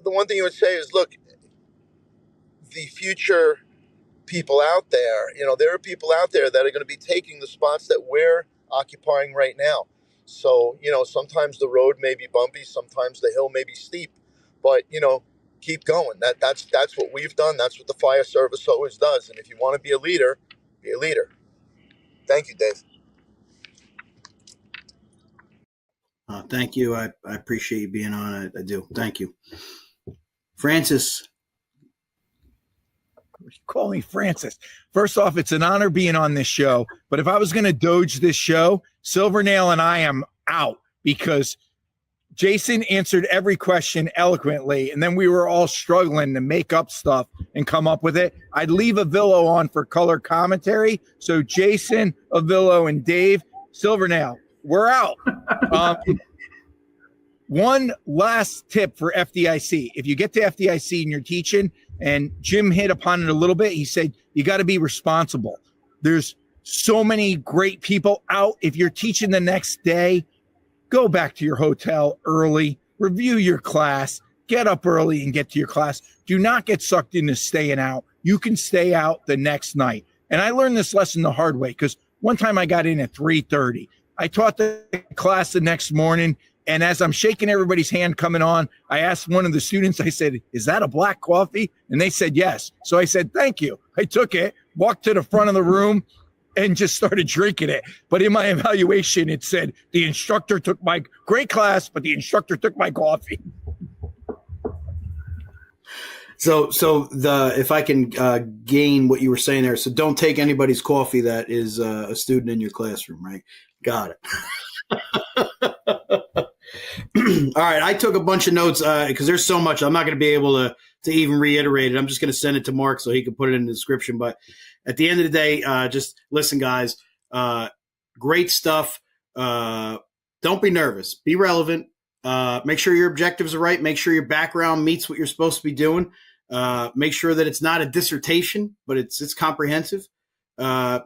one thing I would say is, look, the future people out there, there are people out there that are going to be taking the spots that we're occupying right now. So, sometimes the road may be bumpy, sometimes the hill may be steep, but, keep going. That's what we've done. That's what the fire service always does. And if you want to be a leader, be a leader. Thank you, Dave. Thank you. I appreciate you being on. I do. Thank you. Francis. Call me Francis. First off, it's an honor being on this show. But if I was going to doge this show, Silvernail and I am out, because Jason answered every question eloquently, and then we were all struggling to make up stuff and come up with it. I'd leave Avillo on for color commentary. So Jason, Avillo, and Dave, Silvernail, we're out. One last tip for FDIC. If you get to FDIC and you're teaching, and Jim hit upon it a little bit, he said, you got to be responsible. There's so many great people out. If you're teaching the next day, go back to your hotel early, review your class, get up early and get to your class. Do not get sucked into staying out. You can stay out the next night. And I learned this lesson the hard way, because one time I got in at 3:30. I taught the class the next morning, and as I'm shaking everybody's hand coming on, I asked one of the students, I said, is that a black coffee? And they said, yes. So I said, thank you. I took it, walked to the front of the room, and just started drinking it. But in my evaluation, it said, the instructor took my great class, but the instructor took my coffee. So if I can gain what you were saying there, so don't take anybody's coffee that is a student in your classroom, right? Got it. All right, I took a bunch of notes because there's so much. I'm not going to be able to even reiterate it. I'm just going to send it to Mark so he can put it in the description. But at the end of the day, just listen, guys. Great stuff. Don't be nervous. Be relevant. Make sure your objectives are right. Make sure your background meets what you're supposed to be doing. Make sure that it's not a dissertation, but it's comprehensive.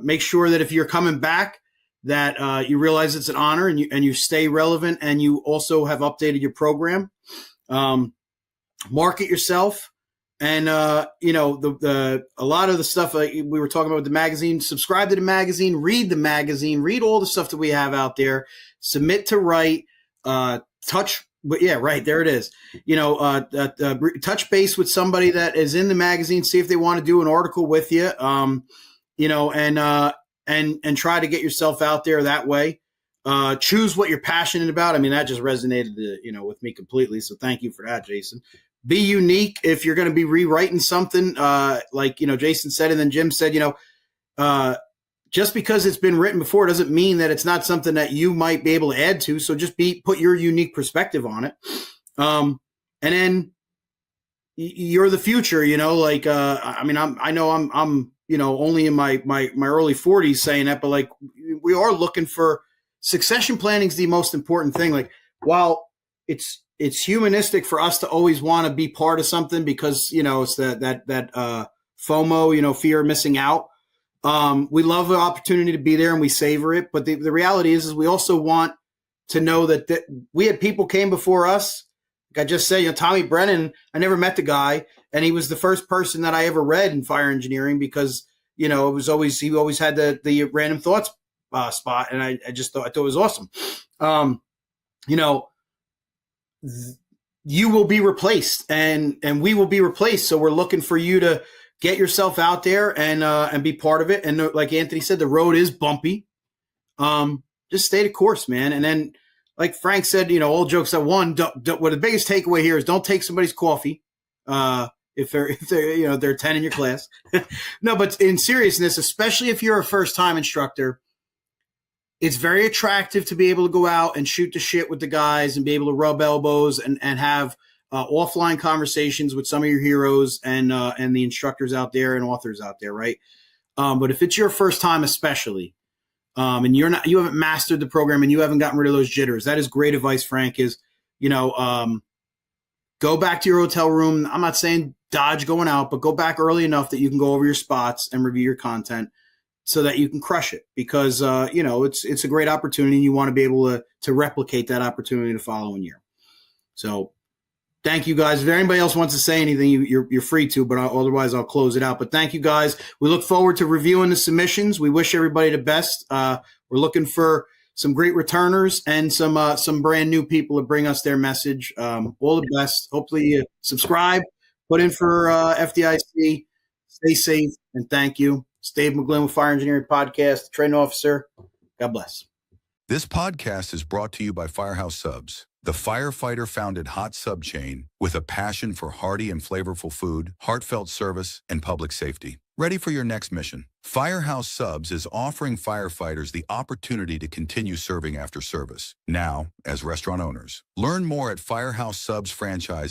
Make sure that if you're coming back, that you realize it's an honor and you stay relevant, and you also have updated your program. Market yourself, and a lot of the stuff we were talking about with the magazine. Subscribe to the magazine, read all the stuff that we have out there. Submit to write, touch. But yeah, right there it is. Touch base with somebody that is in the magazine. See if they want to do an article with you. And try to get yourself out there that way. Choose what you're passionate about. I mean, that just resonated, with me completely. So thank you for that, Jason. Be unique. If you're going to be rewriting something, Jason said, and then Jim said, just because it's been written before doesn't mean that it's not something that you might be able to add to. So just put your unique perspective on it. And then you're the future, I'm only in my early 40s saying that, but like, we are looking for succession planning is the most important thing. Like, while it's humanistic for us to always want to be part of something because, it's that FOMO, fear of missing out. We love the opportunity to be there and we savor it. But the reality is we also want to know that we had people came before us. Like I just said, Tommy Brennan, I never met the guy, and he was the first person that I ever read in fire engineering because, he always had the random thoughts spot. And I thought it was awesome. You will be replaced and we will be replaced. So we're looking for you to get yourself out there and be part of it. And like Anthony said, the road is bumpy. Just stay the course, man. And then, like Frank said, all jokes at one, what the biggest takeaway here is don't take somebody's coffee. If they're 10 in your class. No, but in seriousness, especially if you're a first time instructor, it's very attractive to be able to go out and shoot the shit with the guys and be able to rub elbows and have offline conversations with some of your heroes and the instructors out there and authors out there, right? But if it's your first time, especially, and you haven't mastered the program and you haven't gotten rid of those jitters, that is great advice, Frank. Is go back to your hotel room. I'm not saying dodge going out, but go back early enough that you can go over your spots and review your content so that you can crush it, because it's a great opportunity and you want to be able to replicate that opportunity the following year. So thank you guys. If anybody else wants to say anything, you're free to, but otherwise I'll close it out. But thank you guys. We look forward to reviewing the submissions. We wish everybody the best. We're looking for some great returners and some brand new people to bring us their message. All the best. Hopefully you subscribe, put in for FDIC, stay safe, and thank you. It's Dave McGlynn with Fire Engineering Podcast, training officer. God bless. This podcast is brought to you by Firehouse Subs, the firefighter-founded hot sub chain with a passion for hearty and flavorful food, heartfelt service, and public safety. Ready for your next mission? Firehouse Subs is offering firefighters the opportunity to continue serving after service, now as restaurant owners. Learn more at Firehouse Subs Franchising.